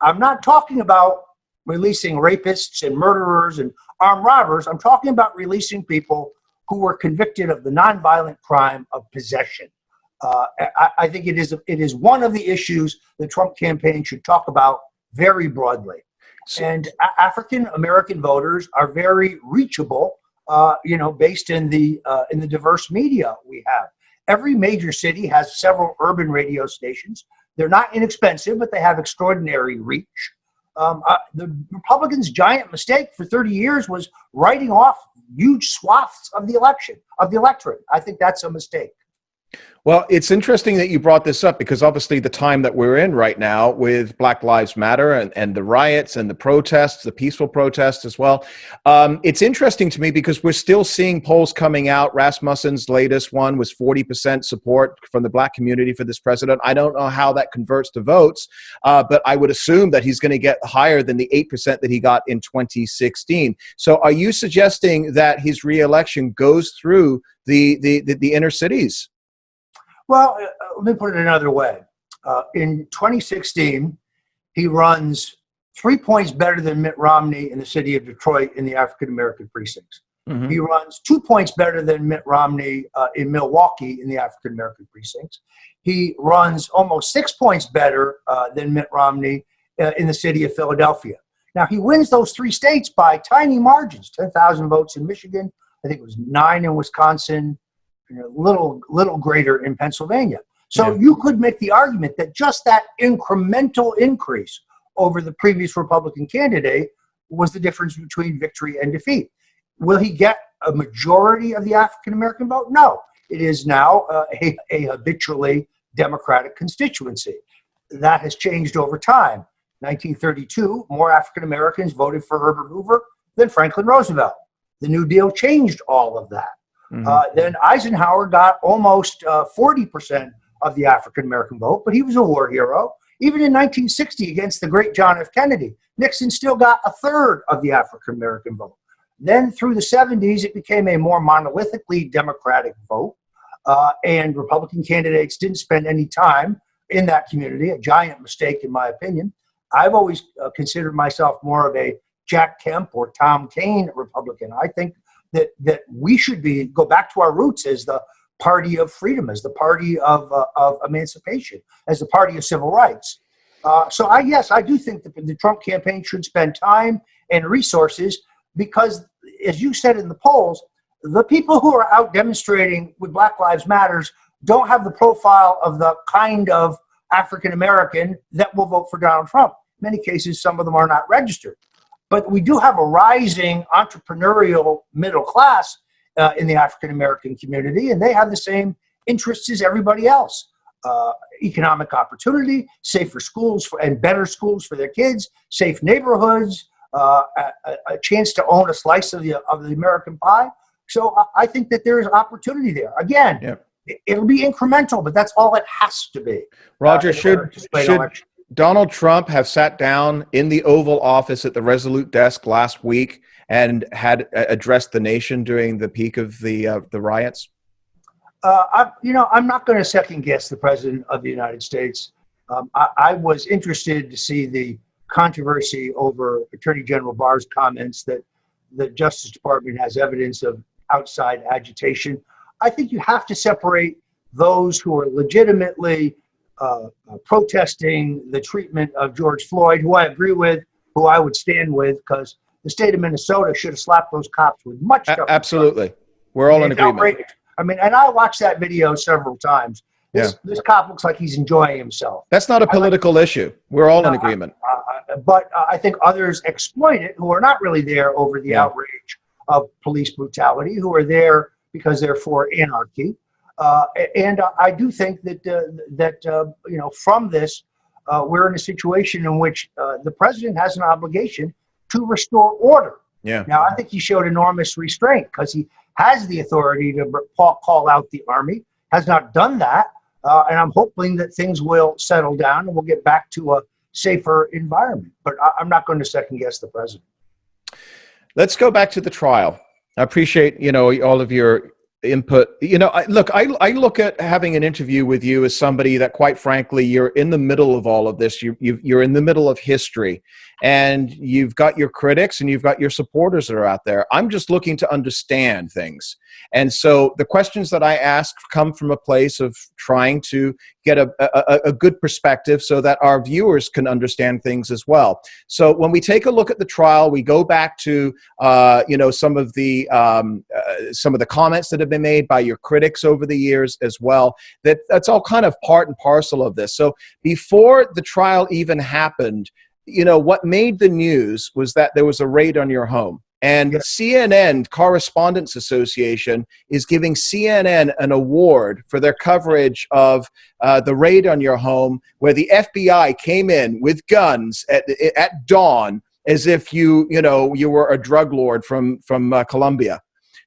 I'm not talking about releasing rapists and murderers and armed robbers. I'm talking about releasing people who were convicted of the nonviolent crime of possession. I think it is one of the issues the Trump campaign should talk about very broadly. And African American voters are very reachable, based in the diverse media we have. Every major city has several urban radio stations. They're not inexpensive, but they have extraordinary reach. The Republicans' giant mistake for 30 years was writing off huge swaths of the electorate. I think that's a mistake. Well, it's interesting that you brought this up because obviously the time that we're in right now with Black Lives Matter and the riots and the protests, the peaceful protests as well. It's interesting to me because we're still seeing polls coming out. Rasmussen's latest one was 40% support from the Black community for this president. I don't know how that converts to votes, but I would assume that he's going to get higher than the 8% that he got in 2016. So are you suggesting that his reelection goes through the inner cities? Well, let me put it another way. In 2016, he runs 3 points better than Mitt Romney in the city of Detroit in the African-American precincts. Mm-hmm. He runs 2 points better than Mitt Romney in Milwaukee in the African-American precincts. He runs almost 6 points better than Mitt Romney in the city of Philadelphia. Now, he wins those three states by tiny margins, 10,000 votes in Michigan. I think it was 9 in Wisconsin, little greater in Pennsylvania. So you could make the argument that just that incremental increase over the previous Republican candidate was the difference between victory and defeat. Will he get a majority of the African-American vote? No. It is now a habitually Democratic constituency. That has changed over time. 1932, more African-Americans voted for Herbert Hoover than Franklin Roosevelt. The New Deal changed all of that. Mm-hmm. Then Eisenhower got almost 40% of the African-American vote, but he was a war hero. Even in 1960, against the great John F. Kennedy, Nixon still got a third of the African-American vote. Then through the 70s, it became a more monolithically Democratic vote, and Republican candidates didn't spend any time in that community, a giant mistake in my opinion. I've always considered myself more of a Jack Kemp or Tom Kaine Republican. I think that we should go back to our roots as the party of freedom, as the party of emancipation, as the party of civil rights. So I do think that the Trump campaign should spend time and resources because, as you said in the polls, the people who are out demonstrating with Black Lives Matters don't have the profile of the kind of African American that will vote for Donald Trump. In many cases, some of them are not registered. But we do have a rising entrepreneurial middle class in the African-American community, and they have the same interests as everybody else. Economic opportunity, safer schools and better schools for their kids, safe neighborhoods, a chance to own a slice of the American pie. So I think that there is opportunity there. Again, it'll be incremental, but that's all it has to be. Roger, should Donald Trump have sat down in the Oval Office at the Resolute desk last week and had addressed the nation during the peak of the riots? I'm not going to second guess the President of the United States. I was interested to see the controversy over Attorney General Barr's comments that the Justice Department has evidence of outside agitation. I think you have to separate those who are legitimately protesting the treatment of George Floyd, who I agree with, who I would stand with, because the state of Minnesota should have slapped those cops with much tougher. Absolutely. We're all in agreement. Outrageous. I mean, and I watched that video several times. This cop looks like he's enjoying himself. That's not a political issue. We're all in agreement. But I think others exploit it who are not really there over the outrage of police brutality, who are there because they're for anarchy. And I do think that from this, we're in a situation in which the president has an obligation to restore order. Yeah. Now, I think he showed enormous restraint because he has the authority to call out the army, has not done that. And I'm hoping that things will settle down and we'll get back to a safer environment. But I'm not going to second guess the president. Let's go back to the trial. I appreciate, all of your input. I look at having an interview with you as somebody that, quite frankly, you're in the middle of all of this. You're in the middle of history, and you've got your critics and you've got your supporters that are out there. I'm just looking to understand things. And so the questions that I ask come from a place of trying to get a good perspective so that our viewers can understand things as well. So when we take a look at the trial, we go back to some of the comments that have been made by your critics over the years as well. That's all kind of part and parcel of this. So before the trial even happened, what made the news was that there was a raid on your home. And CNN, Correspondents Association, is giving CNN an award for their coverage of the raid on your home, where the FBI came in with guns at dawn, as if you were a drug lord from Colombia.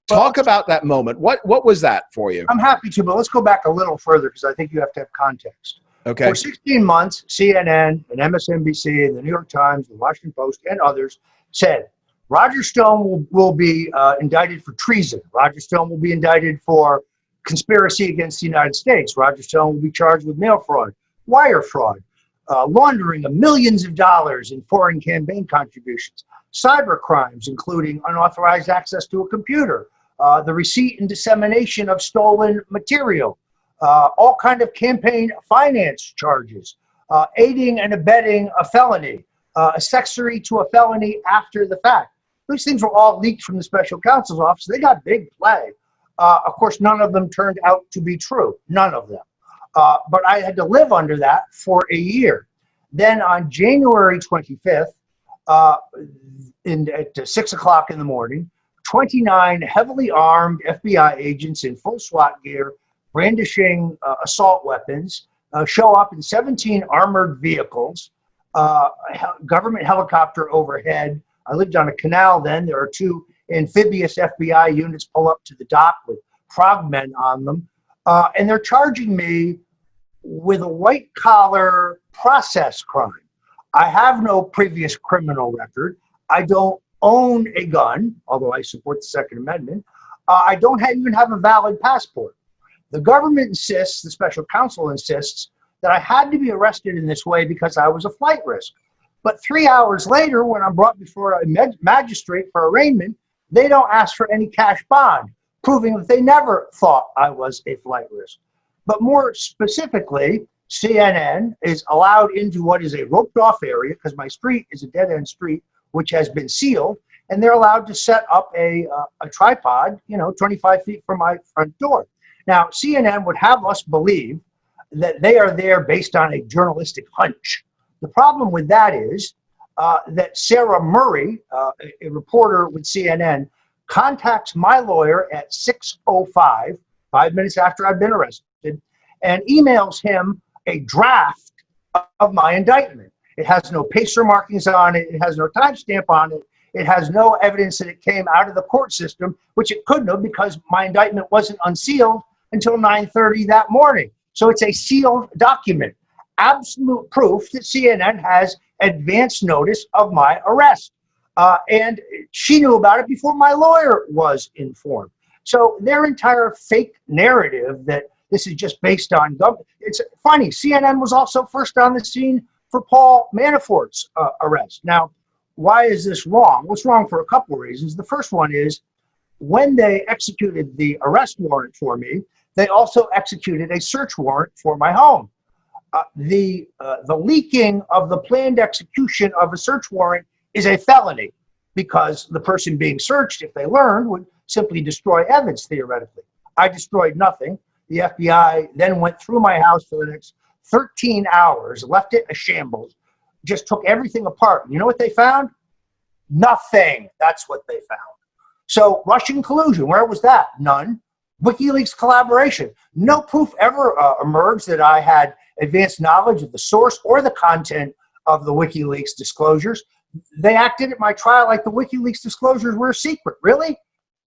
Talk about that moment. What was that for you? I'm happy to, but let's go back a little further because I think you have to have context. Okay. For 16 months, CNN and MSNBC and the New York Times, the Washington Post, and others said Roger Stone will be indicted for treason. Roger Stone will be indicted for conspiracy against the United States. Roger Stone will be charged with mail fraud, wire fraud, laundering of millions of dollars in foreign campaign contributions, cyber crimes, including unauthorized access to a computer, the receipt and dissemination of stolen material, all kind of campaign finance charges, aiding and abetting a felony, accessory to a felony after the fact. These things were all leaked from the special counsel's office. They got big play. Of course, none of them turned out to be true. None of them. But I had to live under that for a year. Then on January 25th, at 6 o'clock in the morning, 29 heavily armed FBI agents in full SWAT gear, brandishing assault weapons, show up in 17 armored vehicles, government helicopter overhead. I lived on a canal then. There are 2 amphibious FBI units pull up to the dock with frogmen on them. And they're charging me with a white-collar process crime. I have no previous criminal record. I don't own a gun, although I support the Second Amendment. I don't even have a valid passport. The government insists, the special counsel insists, that I had to be arrested in this way because I was a flight risk. But 3 hours later, when I'm brought before a magistrate for arraignment, they don't ask for any cash bond, proving that they never thought I was a flight risk. But more specifically, CNN is allowed into what is a roped-off area, because my street is a dead-end street, which has been sealed, and they're allowed to set up a tripod, 25 feet from my front door. Now, CNN would have us believe that they are there based on a journalistic hunch. The problem with that is that Sarah Murray, a reporter with CNN, contacts my lawyer at 6:05, 5 minutes after I've been arrested, and emails him a draft of my indictment. It has no pacer markings on it. It has no timestamp on it. It has no evidence that it came out of the court system, which it couldn't have because my indictment wasn't unsealed until 9:30 that morning. So it's a sealed document. Absolute proof that CNN has advance notice of my arrest. And she knew about it before my lawyer was informed. So their entire fake narrative that this is just based on government. It's funny, CNN was also first on the scene for Paul Manafort's arrest. Now, why is this wrong? Well, it's wrong for a couple of reasons. The first one is when they executed the arrest warrant for me, they also executed a search warrant for my home. the leaking of the planned execution of a search warrant is a felony, because the person being searched, if they learned, would simply destroy evidence, theoretically. I destroyed nothing. The FBI then went through my house for the next 13 hours, left it a shambles, just took everything apart. You know what they found? Nothing. That's what they found. So Russian collusion, where was that? None. WikiLeaks collaboration. No proof ever emerged that I had advanced knowledge of the source or the content of the WikiLeaks disclosures. They acted at my trial like the WikiLeaks disclosures were a secret. Really?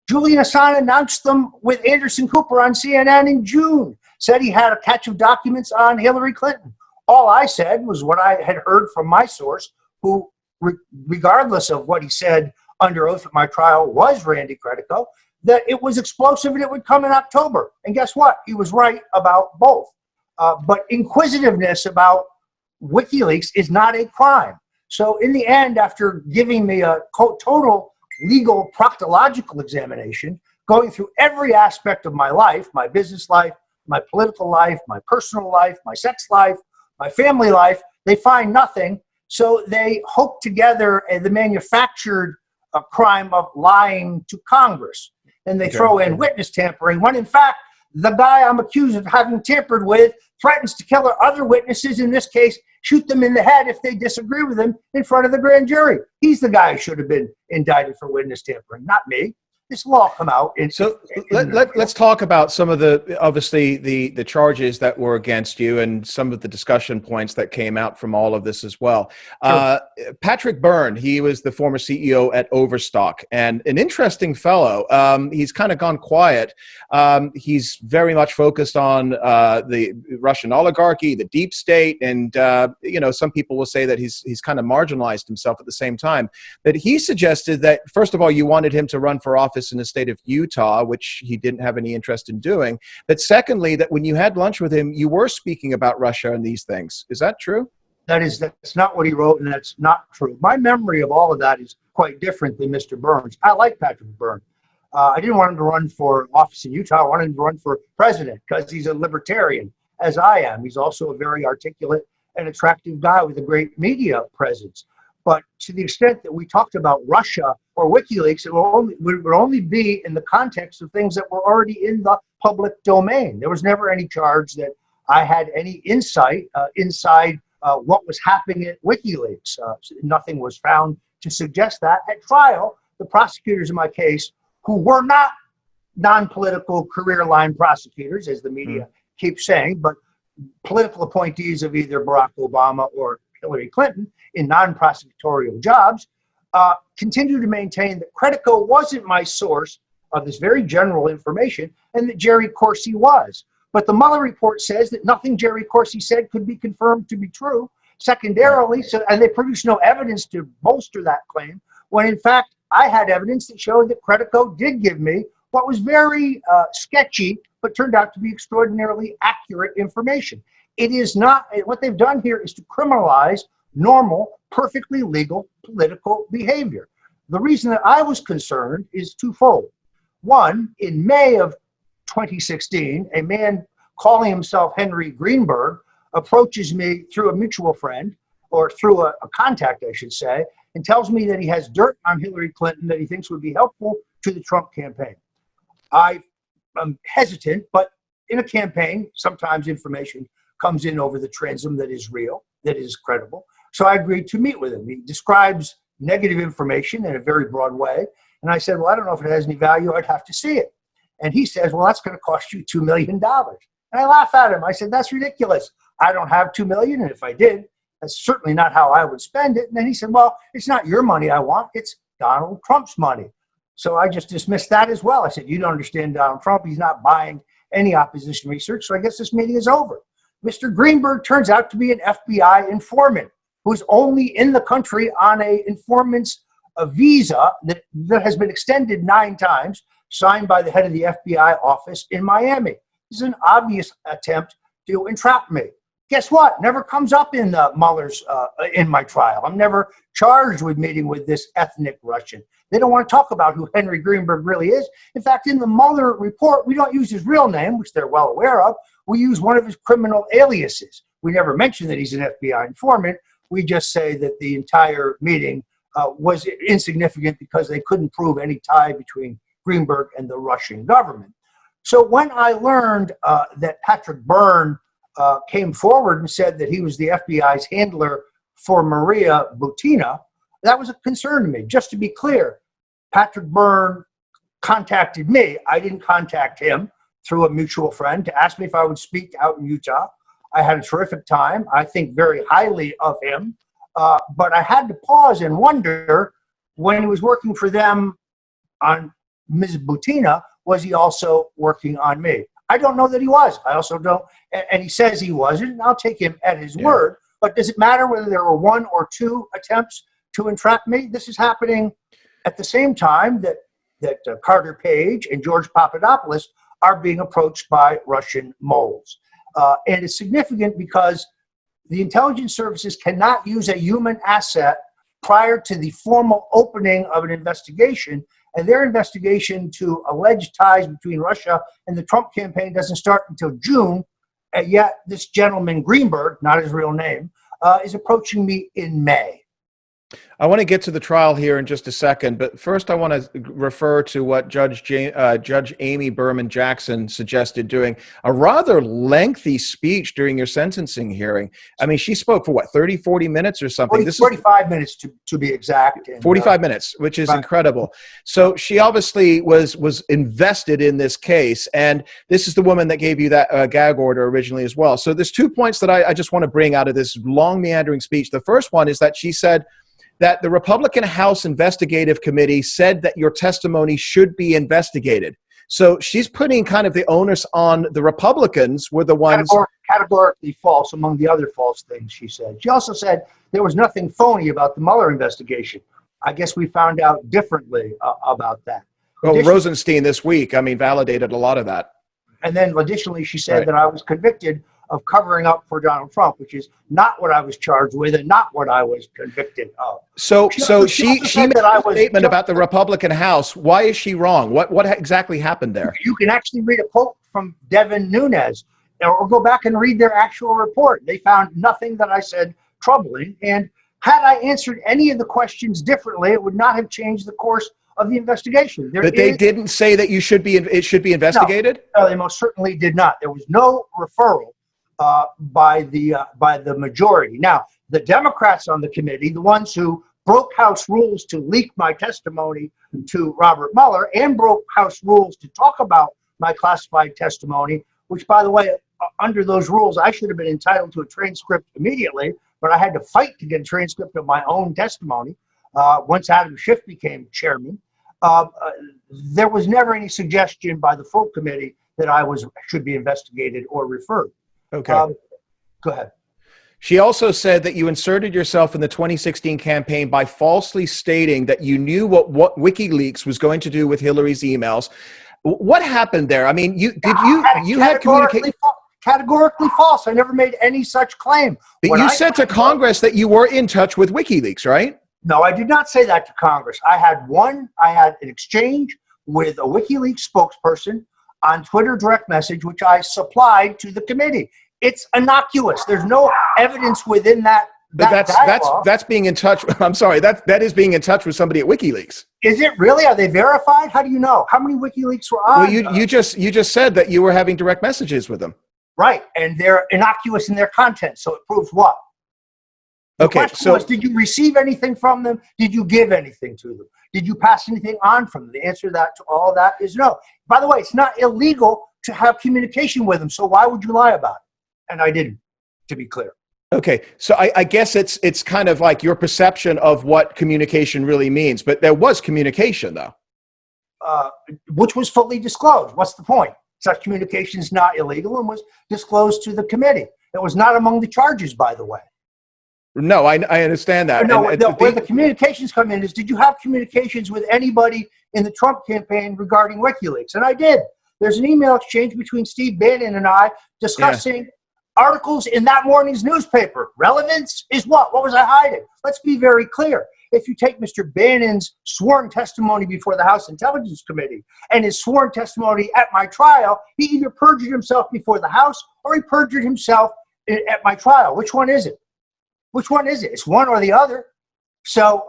Julian Assange announced them with Anderson Cooper on CNN in June, said he had a catch of documents on Hillary Clinton. All I said was what I had heard from my source, who, regardless of what he said under oath at my trial, was Randy Credico, that it was explosive and it would come in October. And guess what? He was right about both. But inquisitiveness about WikiLeaks is not a crime. So in the end, after giving me a total legal proctological examination, going through every aspect of my life, my business life, my political life, my personal life, my sex life, my family life, they find nothing. So they hope together the manufactured crime of lying to Congress. And they throw in witness tampering, when in fact, the guy I'm accused of having tampered with threatens to kill other witnesses, in this case, shoot them in the head if they disagree with him in front of the grand jury. He's the guy who should have been indicted for witness tampering, not me. This will all come out. Let's talk about some of the, obviously, the charges that were against you and some of the discussion points that came out from all of this as well. Sure. Patrick Byrne, he was the former CEO at Overstock, and an interesting fellow. He's kind of gone quiet. He's very much focused on the Russian oligarchy, the deep state, and some people will say that he's kind of marginalized himself at the same time. But he suggested that, first of all, you wanted him to run for office in the state of Utah, which he didn't have any interest in doing. But secondly, that when you had lunch with him, you were speaking about Russia and these things. Is that true? That's not what he wrote, and that's not true. My memory of all of that is quite different than Mr. Burns. I like Patrick Byrne. I didn't want him to run for office in Utah. I wanted him to run for president because he's a libertarian, as I am. He's also a very articulate and attractive guy with a great media presence. But to the extent that we talked about Russia or WikiLeaks, it would only be in the context of things that were already in the public domain. There was never any charge that I had any insight inside what was happening at WikiLeaks. Nothing was found to suggest that. At trial, the prosecutors in my case, who were not non-political career line prosecutors, as the media keeps saying, but political appointees of either Barack Obama or Hillary Clinton in non-prosecutorial jobs, continue to maintain that Credico wasn't my source of this very general information and that Jerry Corsi was. But the Mueller report says that nothing Jerry Corsi said could be confirmed to be true. Secondarily, and they produced no evidence to bolster that claim, when in fact I had evidence that showed that Credico did give me what was very sketchy, but turned out to be extraordinarily accurate information. It is not, what they've done here is to criminalize normal, perfectly legal political behavior. The reason that I was concerned is twofold. One, in May of 2016, a man calling himself Henry Greenberg approaches me through a mutual friend, or through a contact, I should say, and tells me that he has dirt on Hillary Clinton that he thinks would be helpful to the Trump campaign. I'm hesitant, but in a campaign, sometimes information comes in over the transom that is real, that is credible. So I agreed to meet with him. He describes negative information in a very broad way. And I said, well, I don't know if it has any value. I'd have to see it. And he says, well, that's going to cost you $2 million. And I laugh at him. I said, that's ridiculous. I don't have $2 million. And if I did, that's certainly not how I would spend it. And then he said, well, it's not your money I want. It's Donald Trump's money. So I just dismissed that as well. I said, you don't understand Donald Trump. He's not buying any opposition research. So I guess this meeting is over. Mr. Greenberg turns out to be an FBI informant who's only in the country on a informant's visa that has been extended 9 times, signed by the head of the FBI office in Miami. This is an obvious attempt to entrap me. Guess what? Never comes up in the Mueller's, in my trial. I'm never charged with meeting with this ethnic Russian. They don't want to talk about who Henry Greenberg really is. In fact, in the Mueller report, we don't use his real name, which they're well aware of. We use one of his criminal aliases, We never mention that he's an FBI informant. We just say that the entire meeting was insignificant because they couldn't prove any tie between Greenberg and the Russian government. So when I learned that Patrick Byrne came forward and said that he was the FBI's handler for Maria Butina, that was a concern to me. Just to be clear, Patrick Byrne contacted me. I didn't contact him, through a mutual friend, to ask me if I would speak out in Utah. I had a terrific time. I think very highly of him. But I had to pause and wonder, when he was working for them on Ms. Butina, was he also working on me? I don't know that he was. I also don't, and he says he wasn't, and I'll take him at his word. But does it matter whether there were one or two attempts to entrap me? This is happening at the same time that Carter Page and George Papadopoulos are being approached by Russian moles. And it's significant because the intelligence services cannot use a human asset prior to the formal opening of an investigation. And their investigation to alleged ties between Russia and the Trump campaign doesn't start until June. And yet this gentleman, Greenberg, not his real name, is approaching me in May. I want to get to the trial here in just a second, but first I want to refer to what Judge Amy Berman Jackson suggested doing, a rather lengthy speech during your sentencing hearing. I mean, she spoke for what, 30, 40 minutes or something? 45 minutes to be exact. And, 45 minutes, which is incredible. So she obviously was invested in this case, and this is the woman that gave you that gag order originally as well. So there's 2 points that I just want to bring out of this long meandering speech. The first one is that she said that the Republican House Investigative Committee said that your testimony should be investigated. So she's putting kind of the onus on the Republicans were the ones... Categorically false among the other false things she said. She also said there was nothing phony about the Mueller investigation. I guess we found out differently about that. Well, Rosenstein this week, I mean, validated a lot of that. And then additionally, she said that I was convicted of covering up for Donald Trump, which is not what I was charged with and not what I was convicted of. So she made a statement about the Republican House. Why is she wrong? What exactly happened there? You can actually read a quote from Devin Nunes or go back and read their actual report. They found nothing that I said troubling. And had I answered any of the questions differently, it would not have changed the course of the investigation. But they didn't say that it should be investigated? No, they most certainly did not. There was no referral by the majority. Now, the Democrats on the committee, the ones who broke House rules to leak my testimony to Robert Mueller and broke House rules to talk about my classified testimony, which, by the way, under those rules, I should have been entitled to a transcript immediately, but I had to fight to get a transcript of my own testimony once Adam Schiff became chairman. There was never any suggestion by the full committee that I should be investigated or referred. Okay. Go ahead. She also said that you inserted yourself in the 2016 campaign by falsely stating that you knew what WikiLeaks was going to do with Hillary's emails. What happened there? I mean, you had communicated. Categorically false. I never made any such claim. But you said to Congress that you were in touch with WikiLeaks, right? No, I did not say that to Congress. I had an exchange with a WikiLeaks spokesperson on Twitter direct message, which I supplied to the committee. It's innocuous. There's no evidence within that. But that's being in touch. I'm sorry. That is being in touch with somebody at WikiLeaks. Is it really? Are they verified? How do you know? How many WikiLeaks were on? Well, you just said that you were having direct messages with them. Right, and they're innocuous in their content. So it proves what? The question was, did you receive anything from them? Did you give anything to them? Did you pass anything on from them? The answer to all that is no. By the way, it's not illegal to have communication with them. So why would you lie about it? And I didn't, to be clear. Okay, so I guess it's kind of like your perception of what communication really means. But there was communication, though. Which was fully disclosed. What's the point? Such communication is not illegal and was disclosed to the committee. It was not among the charges, by the way. No, I understand that. No, where the communications come in is, did you have communications with anybody in the Trump campaign regarding WikiLeaks? And I did. There's an email exchange between Steve Bannon and I discussing articles in that morning's newspaper. Relevance is what? What was I hiding? Let's be very clear. If you take Mr. Bannon's sworn testimony before the House Intelligence Committee and his sworn testimony at my trial, he either perjured himself before the House or he perjured himself at my trial. Which one is it? Which one is it? It's one or the other. So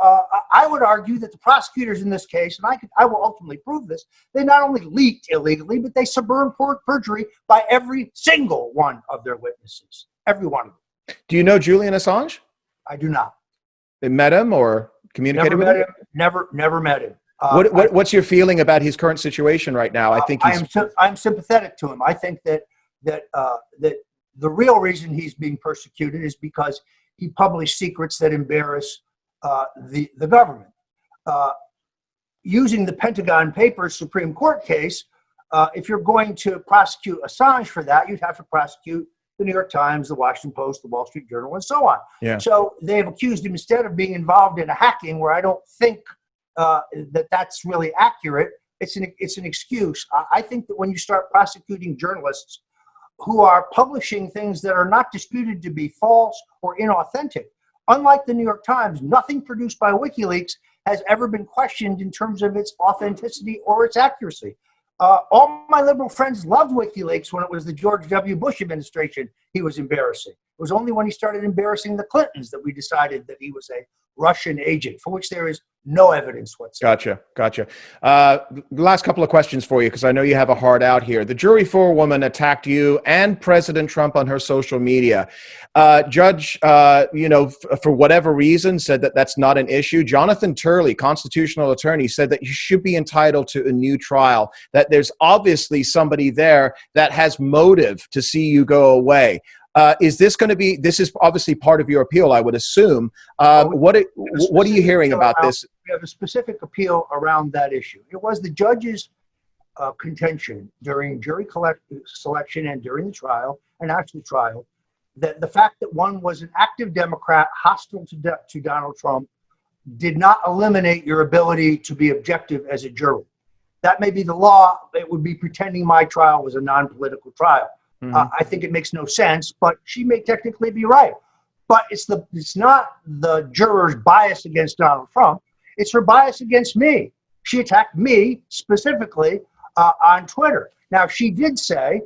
I would argue that the prosecutors in this case, and I will ultimately prove this, they not only leaked illegally, but they suborned perjury by every single one of their witnesses. Every one of them. Do you know Julian Assange? I do not. They met him or communicated with him? Never met him. What's your feeling about his current situation right now? I think I'm sympathetic to him. I think that the real reason he's being persecuted is because he published secrets that embarrass the government. Using the Pentagon Papers Supreme Court case, if you're going to prosecute Assange for that, you'd have to prosecute the New York Times, the Washington Post, the Wall Street Journal, and so on. Yeah. So they've accused him, instead of being involved in a hacking, where I don't think that's really accurate. It's an excuse. I think that when you start prosecuting journalists who are publishing things that are not disputed to be false or inauthentic, unlike the New York Times, nothing produced by Wikileaks has ever been questioned in terms of its authenticity or its accuracy. All my liberal friends loved WikiLeaks when it was the George W. Bush administration. He was embarrassing. It was only when he started embarrassing the Clintons that we decided that he was a Russian agent, for which there is no evidence whatsoever. Gotcha. Last couple of questions for you, because I know you have a heart out here. The jury forewoman attacked you and President Trump on her social media. Judge, for whatever reason, said that that's not an issue. Jonathan Turley, constitutional attorney, said that you should be entitled to a new trial, that there's obviously somebody there that has motive to see you go away. Is this going to be, this is obviously part of your appeal, I would assume. What are you hearing about this? We have a specific appeal around that issue. It was the judge's contention during jury selection and during the trial and after the trial that the fact that one was an active Democrat hostile to Donald Trump did not eliminate your ability to be objective as a juror. That may be the law. It would be pretending my trial was a non-political trial. I think it makes no sense, but she may technically be right. But it's not the juror's bias against Donald Trump. It's her bias against me. She attacked me specifically on Twitter. Now, she did say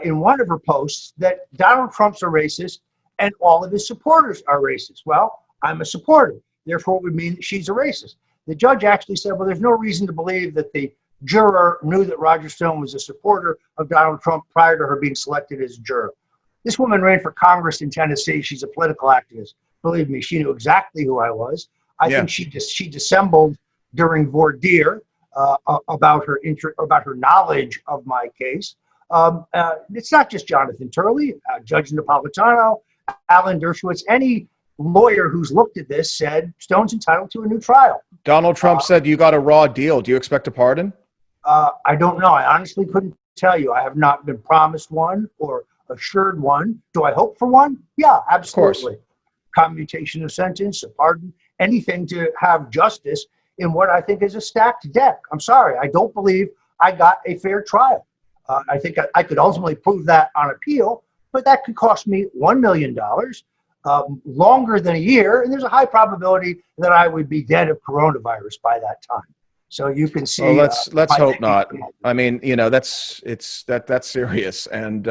in one of her posts that Donald Trump's a racist and all of his supporters are racist. Well, I'm a supporter. Therefore, it would mean that she's a racist. The judge actually said, well, there's no reason to believe that the juror knew that Roger Stone was a supporter of Donald Trump prior to her being selected as a juror. This woman ran for Congress in Tennessee. She's a political activist. Believe me, she knew exactly who I was. I think she dissembled during voir dire about her knowledge of my case. It's not just Jonathan Turley, Judge Napolitano, Alan Dershowitz. Any lawyer who's looked at this said Stone's entitled to a new trial. Donald Trump said you got a raw deal. Do you expect a pardon? I don't know. I honestly couldn't tell you. I have not been promised one or assured one. Do I hope for one? Yeah, absolutely. Commutation of sentence, a pardon, anything to have justice in what I think is a stacked deck. I'm sorry. I don't believe I got a fair trial. I think I could ultimately prove that on appeal, but that could cost me $1 million, longer than a year, and there's a high probability that I would be dead of coronavirus by that time. So you can see. Well, let's hope not. I mean, that's serious, and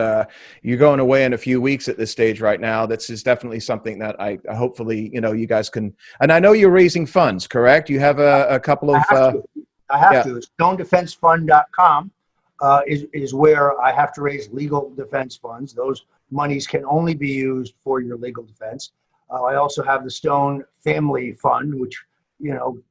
you're going away in a few weeks at this stage right now. This is definitely something that I hopefully you guys can. And I know you're raising funds, correct? You have a couple of. I have to. StoneDefenseFund.com is where I have to raise legal defense funds. Those monies can only be used for your legal defense. I also have the Stone Family Fund, which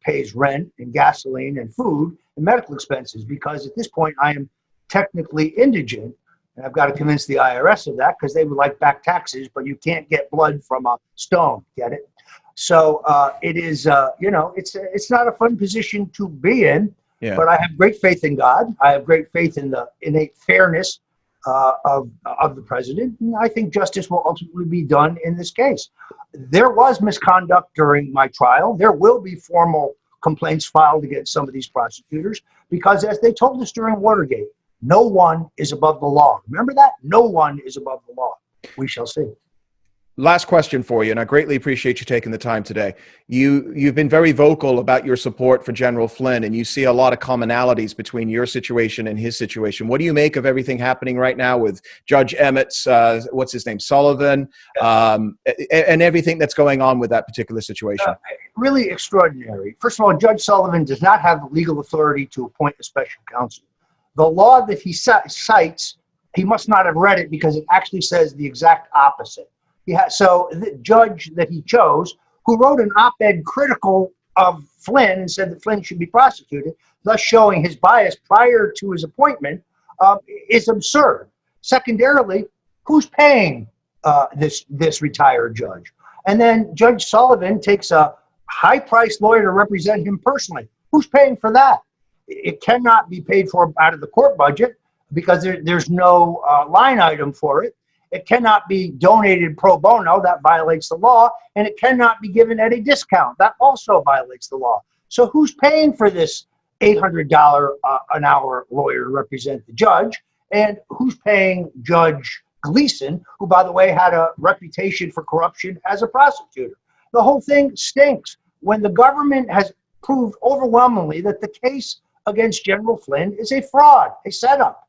pays rent and gasoline and food and medical expenses, because at this point I am technically indigent, and I've got to convince the IRS of that because they would like back taxes, but you can't get blood from a stone. Get it? So it is, it's not a fun position to be in, but I have great faith in God. I have great faith in the innate fairness of the president, and I think justice will ultimately be done in this case. There was misconduct during my trial. There will be formal complaints filed against some of these prosecutors because, as they told us during Watergate, no one is above the law. Remember that? No one is above the law. We shall see. Last question for you, and I greatly appreciate you taking the time today. You've been very vocal about your support for General Flynn, and you see a lot of commonalities between your situation and his situation. What do you make of everything happening right now with Judge Emmett's, what's his name, Sullivan, and everything that's going on with that particular situation? Really extraordinary. First of all, Judge Sullivan does not have the legal authority to appoint a special counsel. The law that he cites, he must not have read it because it actually says the exact opposite. So the judge that he chose, who wrote an op-ed critical of Flynn and said that Flynn should be prosecuted, thus showing his bias prior to his appointment, is absurd. Secondarily, who's paying this retired judge? And then Judge Sullivan takes a high-priced lawyer to represent him personally. Who's paying for that? It cannot be paid for out of the court budget because there's no line item for it. It cannot be donated pro bono. That violates the law. And it cannot be given at a discount. That also violates the law. So who's paying for this $800 an hour lawyer to represent the judge? And who's paying Judge Gleason, who, by the way, had a reputation for corruption as a prosecutor? The whole thing stinks. When the government has proved overwhelmingly that the case against General Flynn is a fraud, a setup.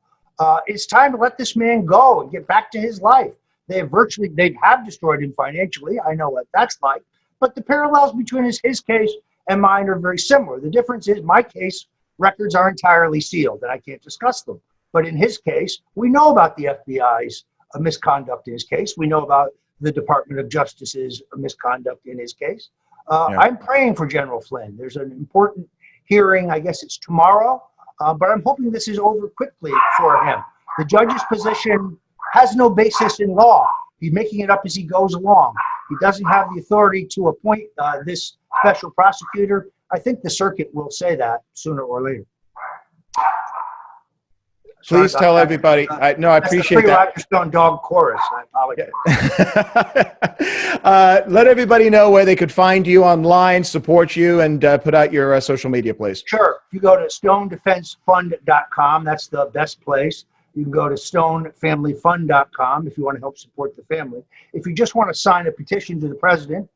It's time to let this man go and get back to his life. They have destroyed him financially. I know what that's like. But the parallels between his case and mine are very similar. The difference is my case records are entirely sealed and I can't discuss them. But in his case, we know about the FBI's misconduct in his case. We know about the Department of Justice's misconduct in his case. I'm praying for General Flynn. There's an important hearing, I guess it's tomorrow. But I'm hoping this is over quickly for him. The judge's position has no basis in law. He's making it up as he goes along. He doesn't have the authority to appoint this special prosecutor. I think the circuit will say that sooner or later. Please tell everybody. I appreciate that. Roger Stone dog chorus. I apologize. Let everybody know where they could find you online, support you, and put out your social media, please. Sure. If you go to stonedefensefund.com, that's the best place. You can go to stonefamilyfund.com if you want to help support the family. If you just want to sign a petition to the president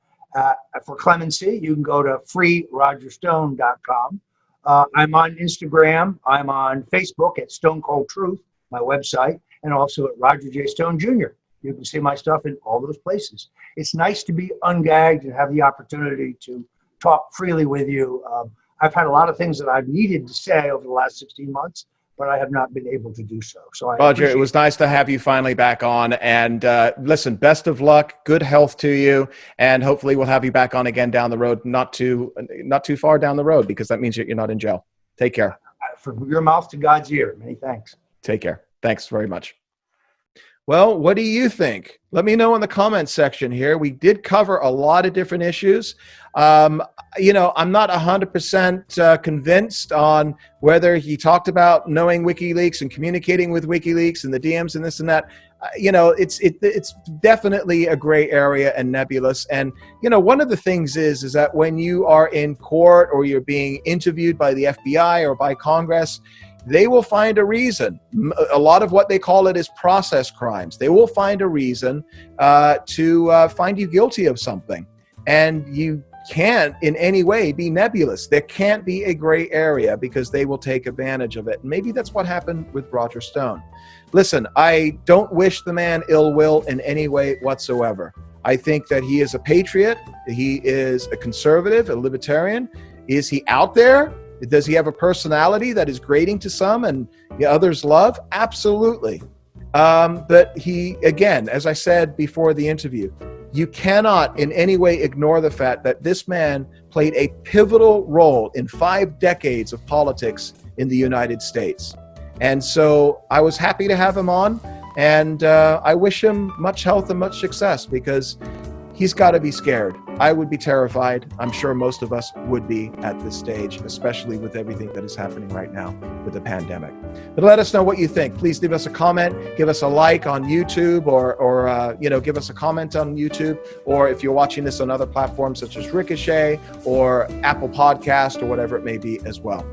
for clemency, you can go to freerogerstone.com. I'm on Instagram. I'm on Facebook at Stone Cold Truth, my website, and also at Roger J. Stone Jr. You can see my stuff in all those places. It's nice to be ungagged and have the opportunity to talk freely with you. I've had a lot of things that I've needed to say over the last 16 months, but I have not been able to do so. So, Roger, it was nice to have you finally back on. And listen, best of luck, good health to you, and hopefully we'll have you back on again down the road, not too far down the road, because that means you're not in jail. Take care. From your mouth to God's ear. Many thanks. Take care. Thanks very much. Well, what do you think? Let me know in the comments section here. We did cover a lot of different issues. I'm not 100% convinced on whether he talked about knowing WikiLeaks and communicating with WikiLeaks and the DMs and this and that. It's definitely a gray area and nebulous. And, one of the things is that when you are in court or you're being interviewed by the FBI or by Congress, they will find a reason. A lot of what they call it is process crimes. They will find a reason to find you guilty of something. And you can't in any way be nebulous. There can't be a gray area because they will take advantage of it. And maybe that's what happened with Roger Stone. Listen, I don't wish the man ill will in any way whatsoever. I think that he is a patriot. He is a conservative, a libertarian. Is he out there? Does he have a personality that is grating to some and the others love? Absolutely. But he, again, as I said before the interview, you cannot in any way ignore the fact that this man played a pivotal role in 5 decades of politics in the United States. And so I was happy to have him on, and I wish him much health and much success, because he's got to be scared. I would be terrified. I'm sure most of us would be at this stage, especially with everything that is happening right now with the pandemic. But let us know what you think. Please leave us a comment, give us a like on YouTube, or give us a comment on YouTube, or if you're watching this on other platforms such as Ricochet or Apple Podcast or whatever it may be as well.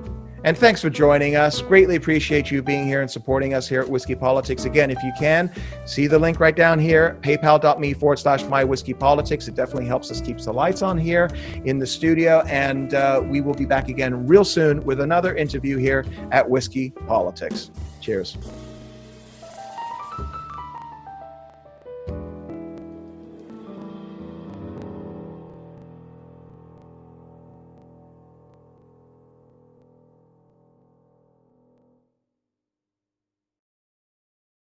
And thanks for joining us. Greatly appreciate you being here and supporting us here at Whiskey Politics. Again, if you can, see the link right down here, paypal.me/mywhiskeypolitics. It definitely helps us keep the lights on here in the studio. And we will be back again real soon with another interview here at Whiskey Politics. Cheers.